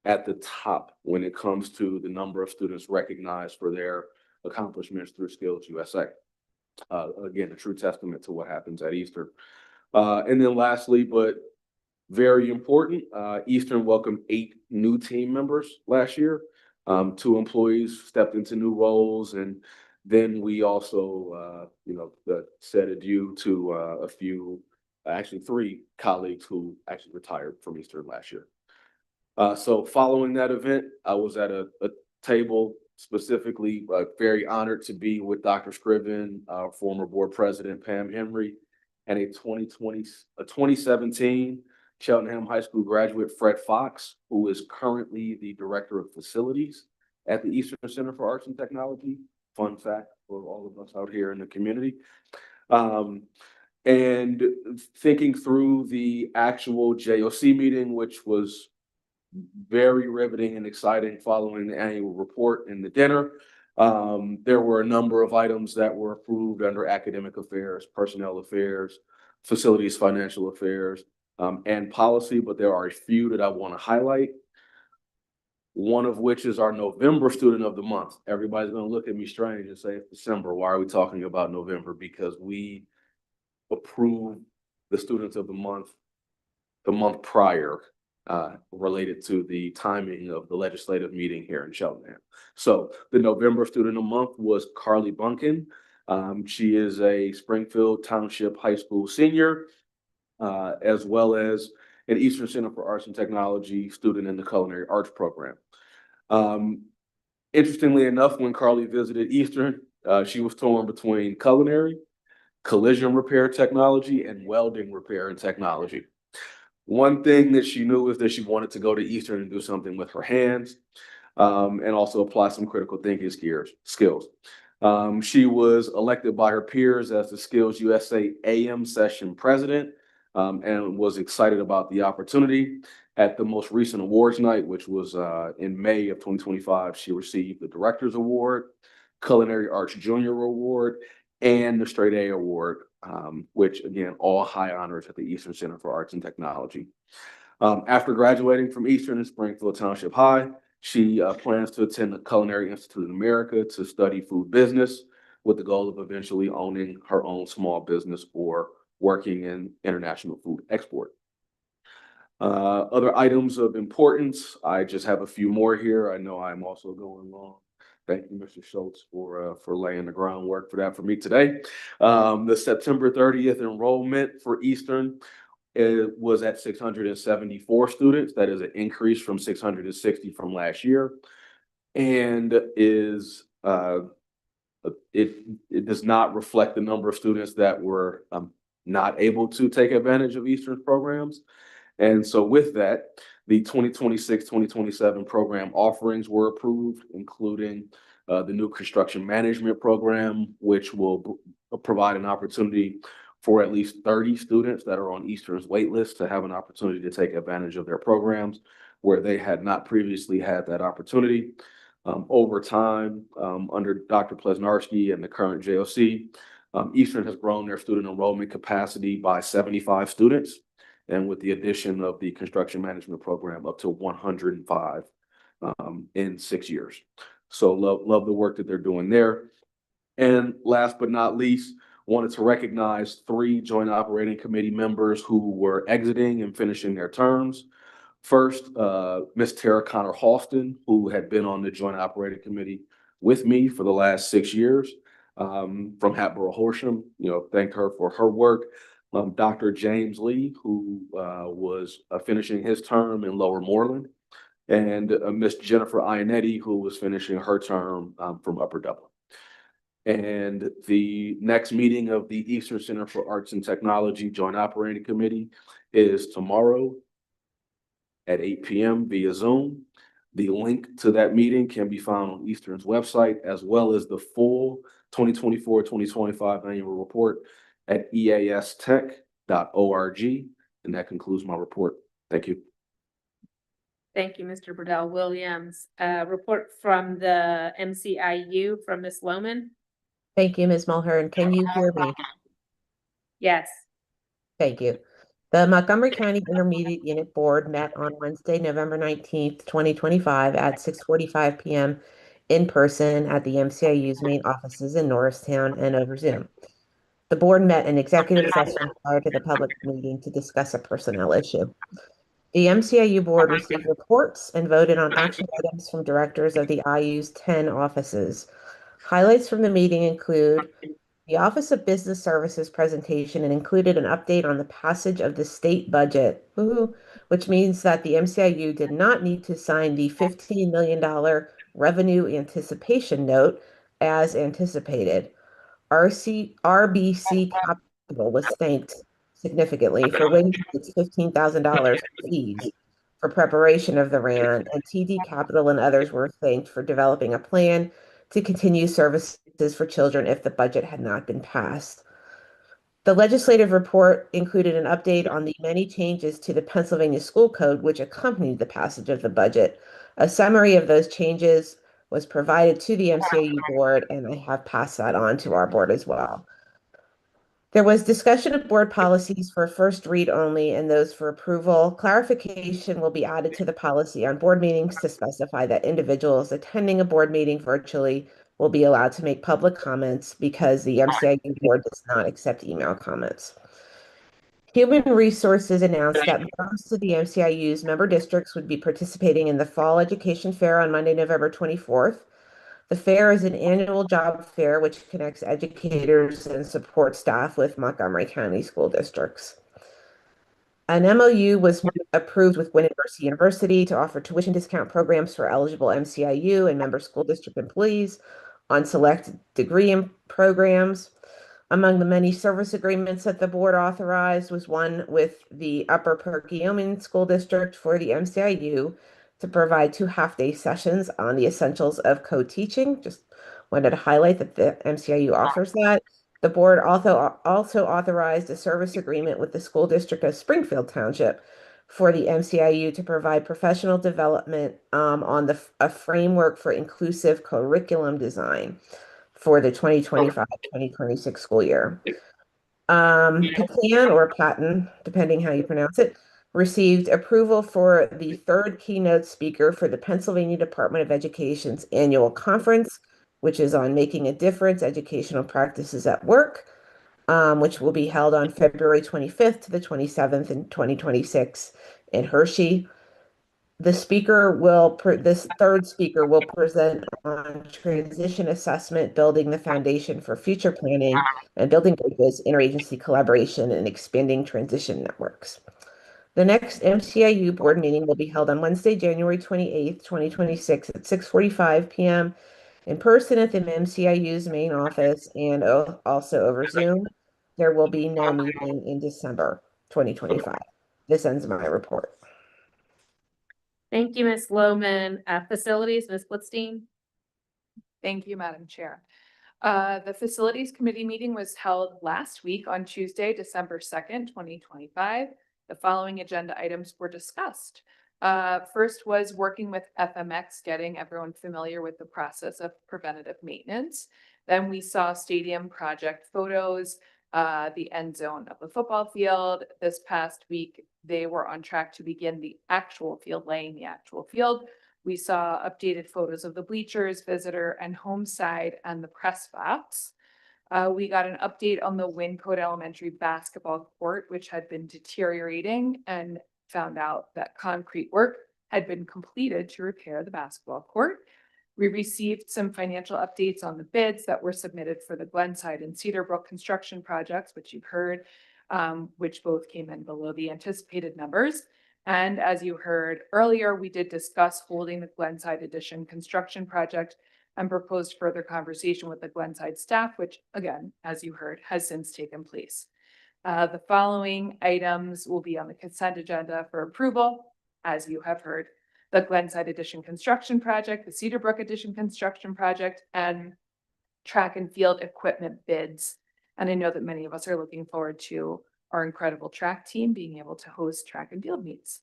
at the top when it comes to the number of students recognized for their accomplishments through Skills USA. Again, a true testament to what happens at Eastern. And then lastly, but very important, Eastern welcomed 8 new team members last year. 2 employees stepped into new roles, and then we also, said adieu to a few, actually 3 colleagues who actually retired from Eastern last year. So following that event, I was at a table specifically very honored to be with Dr. Scriven, our former board president, Pam Henry, and a 2017 Cheltenham High School graduate, Fred Fox, who is currently the director of facilities at the Eastern Center for Arts and Technology. Fun fact for all of us out here in the community. And thinking through the actual JOC meeting, which was very riveting and exciting following the annual report and the dinner. There were a number of items that were approved under academic affairs, personnel affairs, facilities, financial affairs, and policy, but there are a few that I want to highlight. One of which is our November student of the month. Everybody's going to look at me strange and say it's December. Why are we talking about November? Because we approved the students of the month prior, related to the timing of the legislative meeting here in Cheltenham. So the November student of the month was Carly Bunkin. She is a Springfield Township High School senior, as well as an Eastern Center for Arts and Technology student in the Culinary Arts program. Interestingly enough, when Carly visited Eastern, She was torn between culinary, collision repair technology, and welding repair and technology. One thing that she knew is that she wanted to go to Eastern and do something with her hands, and also apply some critical thinking skills. She was elected by her peers as the Skills USA AM session president, and was excited about the opportunity. At the most recent awards night, which was in May of 2025, she received the Director's Award, Culinary Arts Junior Award, and the Straight A Award, which again, all high honors at the Eastern Center for Arts and Technology. After graduating from Eastern and Springfield Township High, she plans to attend the Culinary Institute in America to study food business with the goal of eventually owning her own small business or working in international food export. Other items of importance, I just have a few more here. I know I'm also going long. Thank you, Mr. Schultz, for laying the groundwork for that for me today. The September 30th enrollment for Eastern, it was at 674 students. That is an increase from 660 from last year, and is it does not reflect the number of students that were not able to take advantage of Eastern's programs. And so with that, the 2026-2027 program offerings were approved, including the new construction management program, which will provide an opportunity for at least 30 students that are on Eastern's wait list to have an opportunity to take advantage of their programs where they had not previously had that opportunity. Over time, under Dr. Plesnarski and the current JOC, Eastern has grown their student enrollment capacity by 75 students. And with the addition of the construction management program up to 105 in 6 years. So love the work that they're doing there. And last but not least, wanted to recognize 3 Joint Operating Committee members who were exiting and finishing their terms. First, Ms. Tara Connor Halston, who had been on the Joint Operating Committee with me for the last 6 years, from Hatboro Horsham, thanked her for her work. Dr. James Lee, who was finishing his term in Lower Moreland, and Miss Jennifer Ionetti, who was finishing her term from Upper Dublin. And the next meeting of the Eastern Center for Arts and Technology Joint Operating Committee is tomorrow at 8 p.m. via Zoom. The link to that meeting can be found on Eastern's website, as well as the full 2024-2025 annual report at eastech.org. And that concludes my report. Thank you. Thank you, Mr. Burdell Williams. Report from the MCIU from Ms. Lohman. Thank you, Ms. Mulhern. Can you hear me? Yes. Thank you. The Montgomery County Intermediate Unit Board met on Wednesday, November 19th, 2025 at 6:45 p.m. in person at the MCIU's main offices in Norristown and over Zoom. The board met in executive session prior to the public meeting to discuss a personnel issue. The MCIU board received reports and voted on action items from directors of the IU's 10 offices. Highlights from the meeting include the Office of Business Services presentation and included an update on the passage of the state budget, which means that the MCIU did not need to sign the $15 million revenue anticipation note as anticipated. RBC Capital was thanked significantly for waiving its $15,000 fees for preparation of the RAN, and TD Capital and others were thanked for developing a plan to continue services for children if the budget had not been passed. The legislative report included an update on the many changes to the Pennsylvania School Code which accompanied the passage of the budget. A summary of those changes was provided to the MCIU board, and I have passed that on to our board as well. There was discussion of board policies for first read only and those for approval. Clarification will be added to the policy on board meetings to specify that individuals attending a board meeting virtually will be allowed to make public comments because the MCIU board does not accept email comments. Human Resources announced that most of the MCIU's member districts would be participating in the Fall Education Fair on Monday, November 24th. The fair is an annual job fair which connects educators and support staff with Montgomery County school districts. An MOU was approved with Gwinnett University to offer tuition discount programs for eligible MCIU and member school district employees. on select degree and programs. Among the many service agreements that the board authorized was one with the Upper Perkiomen School District for the MCIU to provide 2 half-day sessions on the essentials of co-teaching. Just wanted to highlight that the MCIU offers that. The board also authorized a service agreement with the School District of Springfield Township for the MCIU to provide professional development on a framework for inclusive curriculum design for the 2025-2026 school year. Pecan or Patton, depending how you pronounce it, received approval for the 3rd keynote speaker for the Pennsylvania Department of Education's annual conference, which is on making a difference, educational practices at work, which will be held on February 25th to the 27th in 2026 in Hershey. This 3rd speaker will present on transition assessment, building the foundation for future planning and building bridges, interagency collaboration, and expanding transition networks. The next MCIU board meeting will be held on Wednesday, January 28th, 2026 at 6:45 p.m. in person at the MCIU's main office and also over Zoom. There will be no meeting in December 2025. This ends my report. Thank you, Ms. Lohman. Facilities, Ms. Blitzstein. Thank you, Madam Chair. The Facilities Committee meeting was held last week on Tuesday, December 2nd, 2025. The following agenda items were discussed. First was working with FMX, getting everyone familiar with the process of preventative maintenance. Then we saw stadium project photos, the end zone of the football field. This past week, they were on track to begin the actual field, laying the actual field. We saw updated photos of the bleachers, visitor and home side, and the press box. We got an update on the Wyncote Elementary basketball court, which had been deteriorating, and found out that concrete work had been completed to repair the basketball court. We received some financial updates on the bids that were submitted for the Glenside and Cedar Brook construction projects, which you've heard, which both came in below the anticipated numbers. And as you heard earlier, we did discuss holding the Glenside Addition construction project and proposed further conversation with the Glenside staff, which again, as you heard, has since taken place. The following items will be on the consent agenda for approval, as you have heard: the Glenside Addition construction project, the Cedar Brook Addition construction project, and track and field equipment bids. And I know that many of us are looking forward to our incredible track team being able to host track and field meets.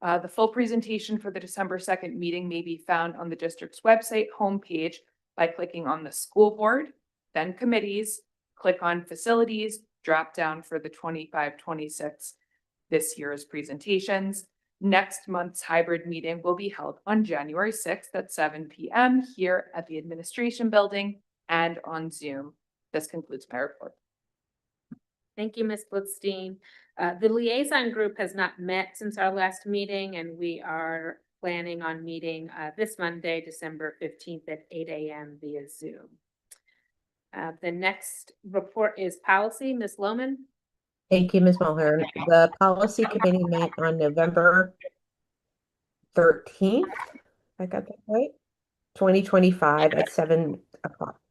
The full presentation for the December 2nd meeting may be found on the district's website homepage by clicking on the school board, then committees, click on facilities, drop down for the 25-26 this year's presentations. Next month's hybrid meeting will be held on January 6th at 7 p.m. here at the administration building and on Zoom. This concludes my report. Thank you, Ms. Blitzstein. The liaison group has not met since our last meeting, and we are planning on meeting this Monday, December 15th at 8 a.m. via Zoom. The next report is policy. Ms. Lohman. Thank you, Ms. Mulhern. The policy committee met on November 13th, I got that right, 2025 at 7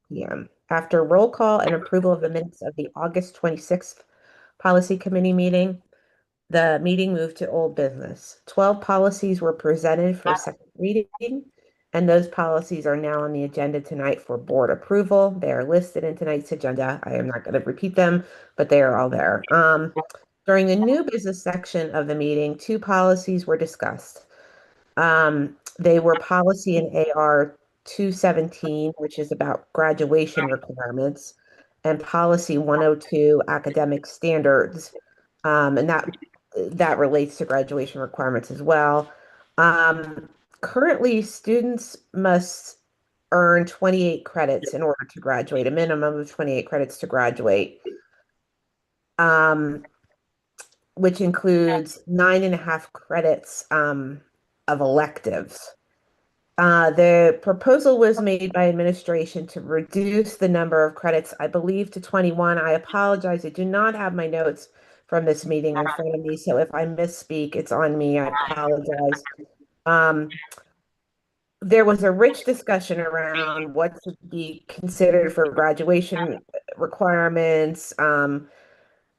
p.m. After roll call and approval of the minutes of the August 26th policy committee meeting, the meeting moved to old business. 12 policies were presented for second reading, and those policies are now on the agenda tonight for board approval. They are listed in tonight's agenda. I am not going to repeat them, but they are all there. During the new business section of the meeting, 2 policies were discussed. They were policy in AR 217, which is about graduation requirements, and policy 102, academic standards, and that relates to graduation requirements as well. Currently, students must earn 28 credits in order to graduate, a minimum of 28 credits to graduate, which includes 9.5 credits of electives. The proposal was made by administration to reduce the number of credits, I believe, to 21. I apologize. I do not have my notes from this meeting in front of me, so if I misspeak, it's on me. I apologize. there was a rich discussion around what should be considered for graduation requirements.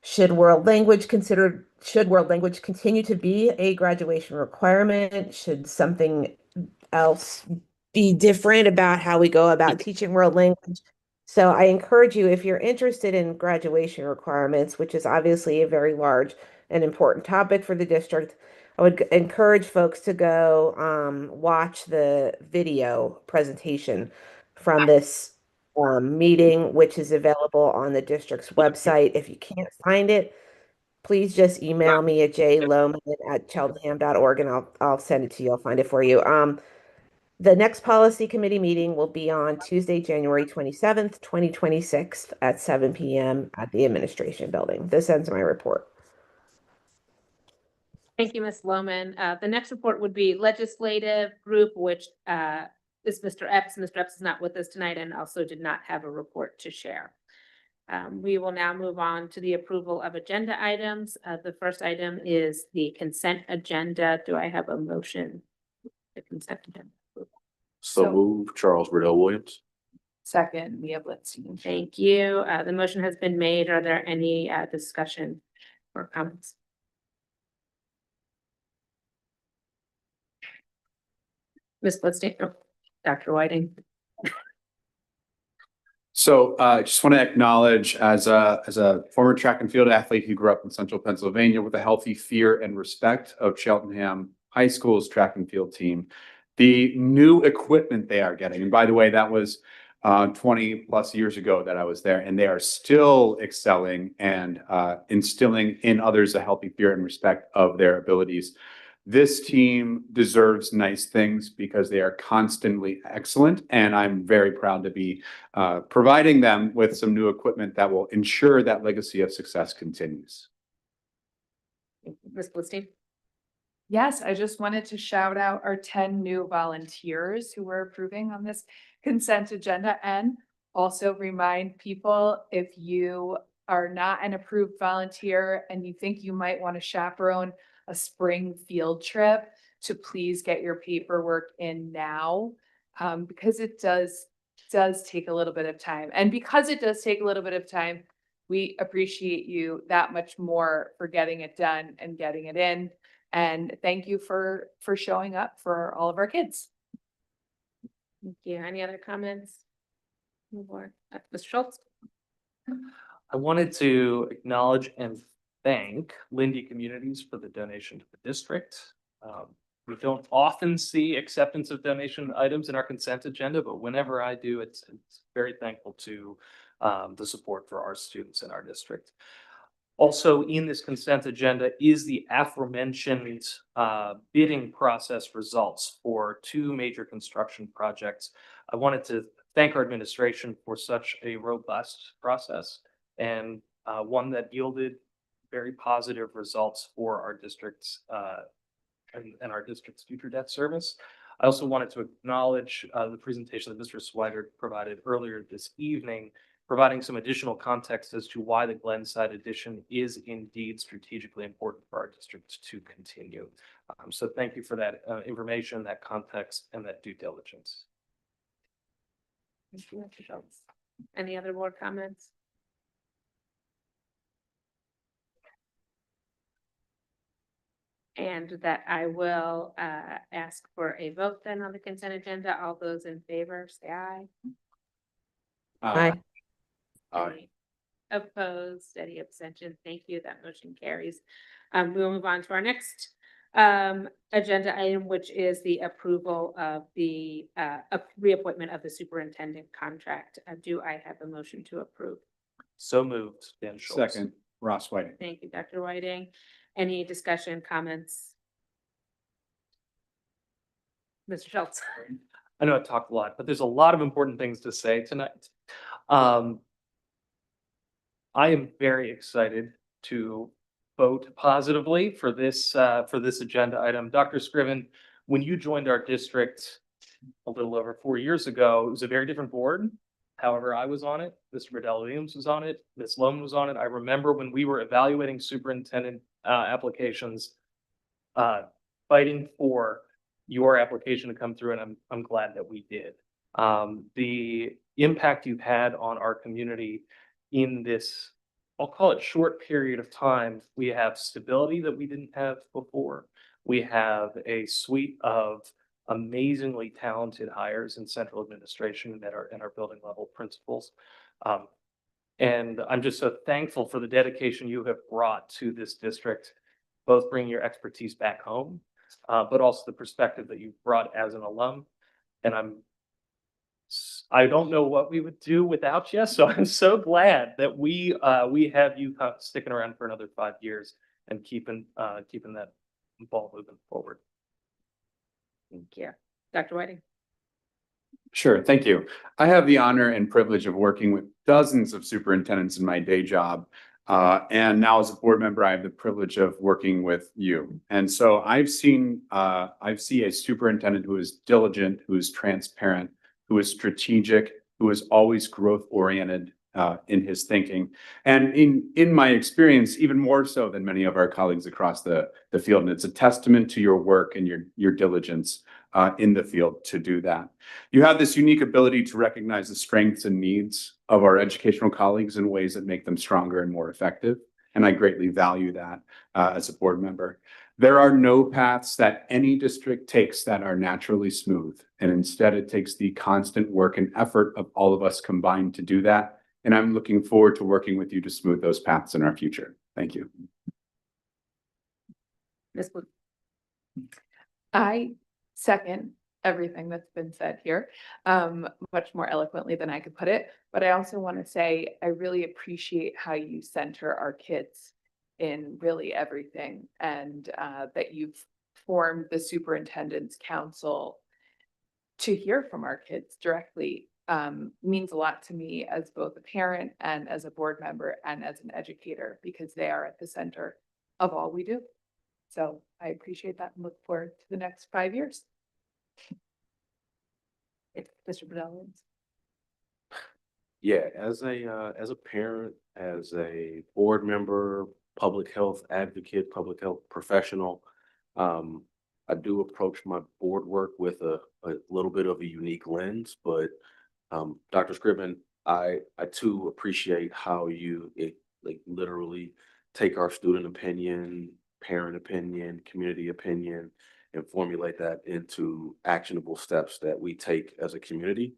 Should world language continue to be a graduation requirement? Should something else be different about how we go about teaching world language? So I encourage you, if you're interested in graduation requirements, which is obviously a very large and important topic for the district, I would encourage folks to go watch the video presentation from this meeting, which is available on the district's website. If you can't find it, please just email me at jloman@cheltenham.org and I'll send it to you. I'll find it for you. The next policy committee meeting will be on Tuesday, January 27th, 2026 at 7 p.m. at the administration building. This ends my report. Thank you, Ms. Loman. The next report would be legislative group, which is Mr. Epps. Mr. Epps is not with us tonight and also did not have a report to share. We will now move on to the approval of agenda items. The first item is the consent agenda. Do I have a motion? The consent agenda. So move, Charles Riddell Williams. Second, we have Lindsay. Thank you. The motion has been made. Are there any discussion or comments? Ms. Blitzstein, oh, Dr. Whiting. So I just want to acknowledge as a former track and field athlete who grew up in central Pennsylvania with a healthy fear and respect of Cheltenham High School's track and field team, the new equipment they are getting. And by the way, that was 20 plus years ago that I was there, and they are still excelling and instilling in others a healthy fear and respect of their abilities. This team deserves nice things because they are constantly excellent, and I'm very proud to be providing them with some new equipment that will ensure that legacy of success continues. Ms. Blitzstein. Yes, I just wanted to shout out our 10 new volunteers who we're approving on this consent agenda, and also remind people, if you are not an approved volunteer and you think you might want to chaperone a spring field trip, to please get your paperwork in now, because it does take a little bit of time. And because it does take a little bit of time, we appreciate you that much more for getting it done and getting it in. And thank you for showing up for all of our kids. Thank you. Any other comments? Mr. Schultz. I wanted to acknowledge and thank Lindy Communities for the donation to the district. We don't often see acceptance of donation items in our consent agenda, but whenever I do, it's very thankful to the support for our students in our district. Also in this consent agenda is the aforementioned bidding process results for 2 major construction projects. I wanted to thank our administration for such a robust process, and one that yielded very positive results for our district's and our district's future debt service. I also wanted to acknowledge the presentation that Mr. Swigert provided earlier this evening, providing some additional context as to why the Glenside addition is indeed strategically important for our district to continue. So thank you for that information, that context, and that due diligence. Thank you, Mr. Schultz. Any other board comments? And that I will ask for a vote then on the consent agenda. All those in favor, say aye. Aye. Aye. Opposed, any abstention? Thank you. That motion carries. We will move on to our next agenda item, which is the approval of the reappointment of the superintendent contract. Do I have a motion to approve? So moved, Dan Schultz. Second, Ross Whiting. Thank you, Dr. Whiting. Any discussion, comments? Mr. Schultz. I know I talked a lot, but there's a lot of important things to say tonight. I am very excited to vote positively for this agenda item. Dr. Scriven, when you joined our district a little over 4 years ago, it was a very different board. However, I was on it, Mr. Riddell Williams was on it, Ms. Loman was on it. I remember when we were evaluating superintendent applications, fighting for your application to come through, and I'm glad that we did. The impact you've had on our community in this, I'll call it short period of time, we have stability that we didn't have before. We have a suite of amazingly talented hires in central administration and our building level principals. And I'm just so thankful for the dedication you have brought to this district, both bringing your expertise back home, but also the perspective that you've brought as an alum. And I don't know what we would do without you, so I'm so glad that we have you sticking around for another 5 years and keeping that ball moving forward. Thank you. Dr. Whiting? Sure, thank you. I have the honor and privilege of working with dozens of superintendents in my day job. And now as a board member, I have the privilege of working with you. And so I see a superintendent who is diligent, who is transparent, who is strategic, who is always growth oriented in his thinking. And in my experience, even more so than many of our colleagues across the field. And it's a testament to your work and your diligence in the field to do that. You have this unique ability to recognize the strengths and needs of our educational colleagues in ways that make them stronger and more effective. And I greatly value that as a board member. There are no paths that any district takes that are naturally smooth. And instead, it takes the constant work and effort of all of us combined to do that. And I'm looking forward to working with you to smooth those paths in our future. Thank you. Ms. Wood? I second everything that's been said here, much more eloquently than I could put it. But I also want to say, I really appreciate how you center our kids in really everything, and that you've formed the Superintendent's Council to hear from our kids directly. Means a lot to me as both a parent and as a board member and as an educator, because they are at the center of all we do. So I appreciate that and look forward to the next 5 years. Mr. Bedell? Yeah, as a parent, as a board member, public health advocate, public health professional, I do approach my board work with a little bit of a unique lens, but Dr. Scriven, I too appreciate how you literally take our student opinion, parent opinion, community opinion, and formulate that into actionable steps that we take as a community.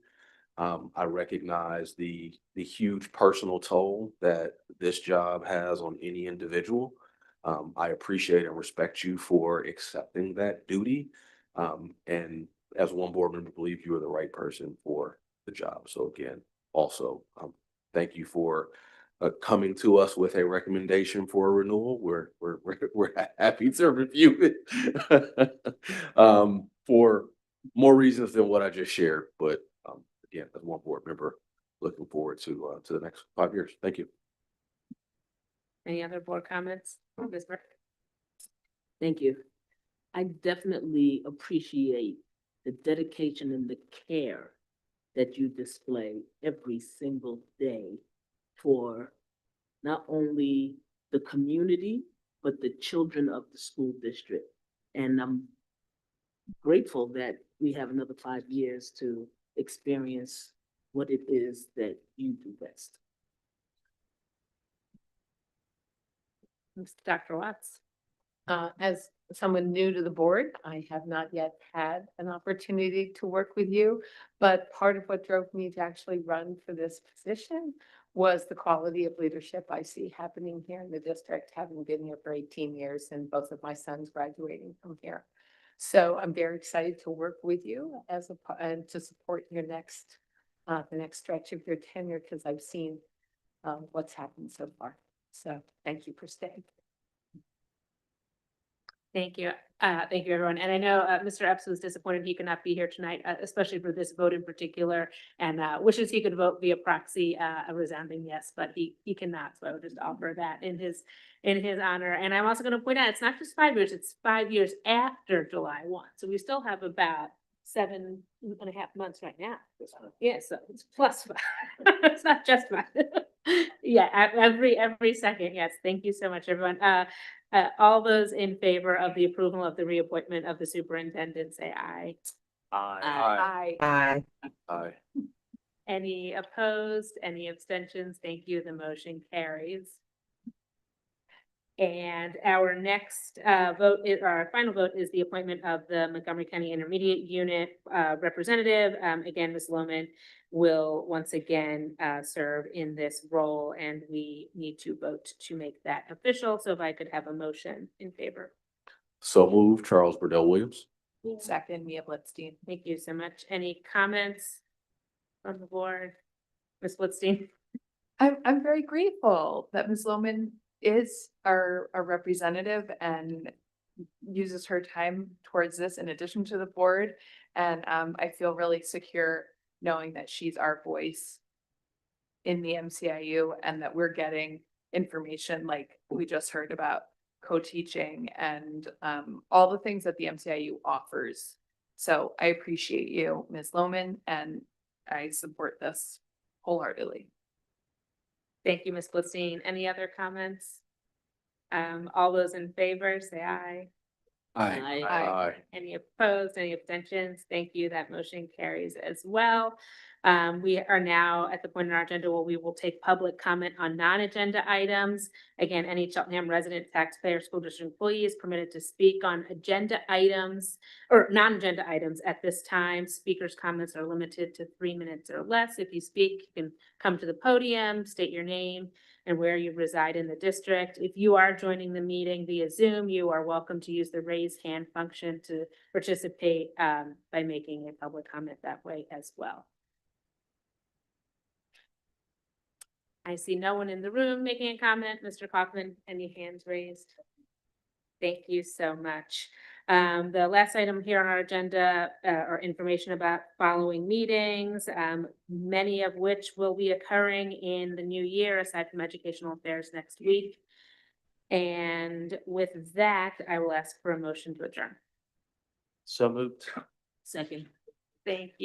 I recognize the huge personal toll that this job has on any individual. I appreciate and respect you for accepting that duty. And as one board member, believe you are the right person for the job. So again, also, thank you for coming to us with a recommendation for a renewal. We're happy to review it for more reasons than what I just shared. But again, as one board member, looking forward to the next 5 years. Thank you. Any other board comments? Ms. Burke? Thank you. I definitely appreciate the dedication and the care that you display every single day for not only the community, but the children of the school district. And I'm grateful that we have another 5 years to experience what it is that you do best. Dr. Watts? As someone new to the board, I have not yet had an opportunity to work with you, but part of what drove me to actually run for this position was the quality of leadership I see happening here in the district, having been here for 18 years and both of my sons graduating from here. So I'm very excited to work with you and to support your next, the next stretch of your tenure, because I've seen what's happened so far. So thank you for staying. Thank you. Thank you, everyone. And I know Mr. Epps was disappointed he could not be here tonight, especially for this vote in particular, and wishes he could vote via proxy, a resounding yes, but he cannot. So I would just offer that in his honor. And I'm also going to point out, it's not just 5 years, it's 5 years after July 1. So we still have about 7.5 months right now. Yeah, so it's plus 5. It's not just 5. Yeah, every second. Yes, thank you so much, everyone. All those in favor of the approval of the reappointment of the superintendent, say aye. Aye. I, Aye. Any opposed, any abstentions? Thank you. The motion carries. And our next vote is, our final vote is the appointment of the Montgomery County Intermediate Unit representative. Again, Ms. Lohman will once again serve in this role, and we need to vote to make that official. So if I could have a motion in favor. So move, Charles Burdell Williams. second, Mia Blitzstein. Thank you so much. Any comments from the board? Ms. Blitzstein? I'm very grateful that Ms. Lohman is our representative and uses her time towards this in addition to the board. And I feel really secure knowing that she's our voice in the MCIU and that we're getting information like we just heard about co-teaching and all the things that the MCIU offers. So I appreciate you, Ms. Lohman, and I support this wholeheartedly. Thank you, Ms. Blitzstein. Any other comments? All those in favor, say aye. Aye. Aye. Any opposed, any abstentions? Thank you. That motion carries as well. We are now at the point in our agenda where we will take public comment on non-agenda items. Again, any Cheltenham resident, taxpayer, school district employee is permitted to speak on agenda items or non-agenda items at this time. Speakers' comments are limited to 3 minutes or less. If you speak, you can come to the podium, state your name and where you reside in the district. If you are joining the meeting via Zoom, you are welcome to use the raise hand function to participate by making a public comment that way as well. I see no one in the room making a comment. Mr. Kaufman, any hands raised? Thank you so much. The last item here on our agenda are information about following meetings, many of which will be occurring in the new year, aside from educational affairs next week. And with that, I will ask for a motion to adjourn. So moved. Second. Thank you.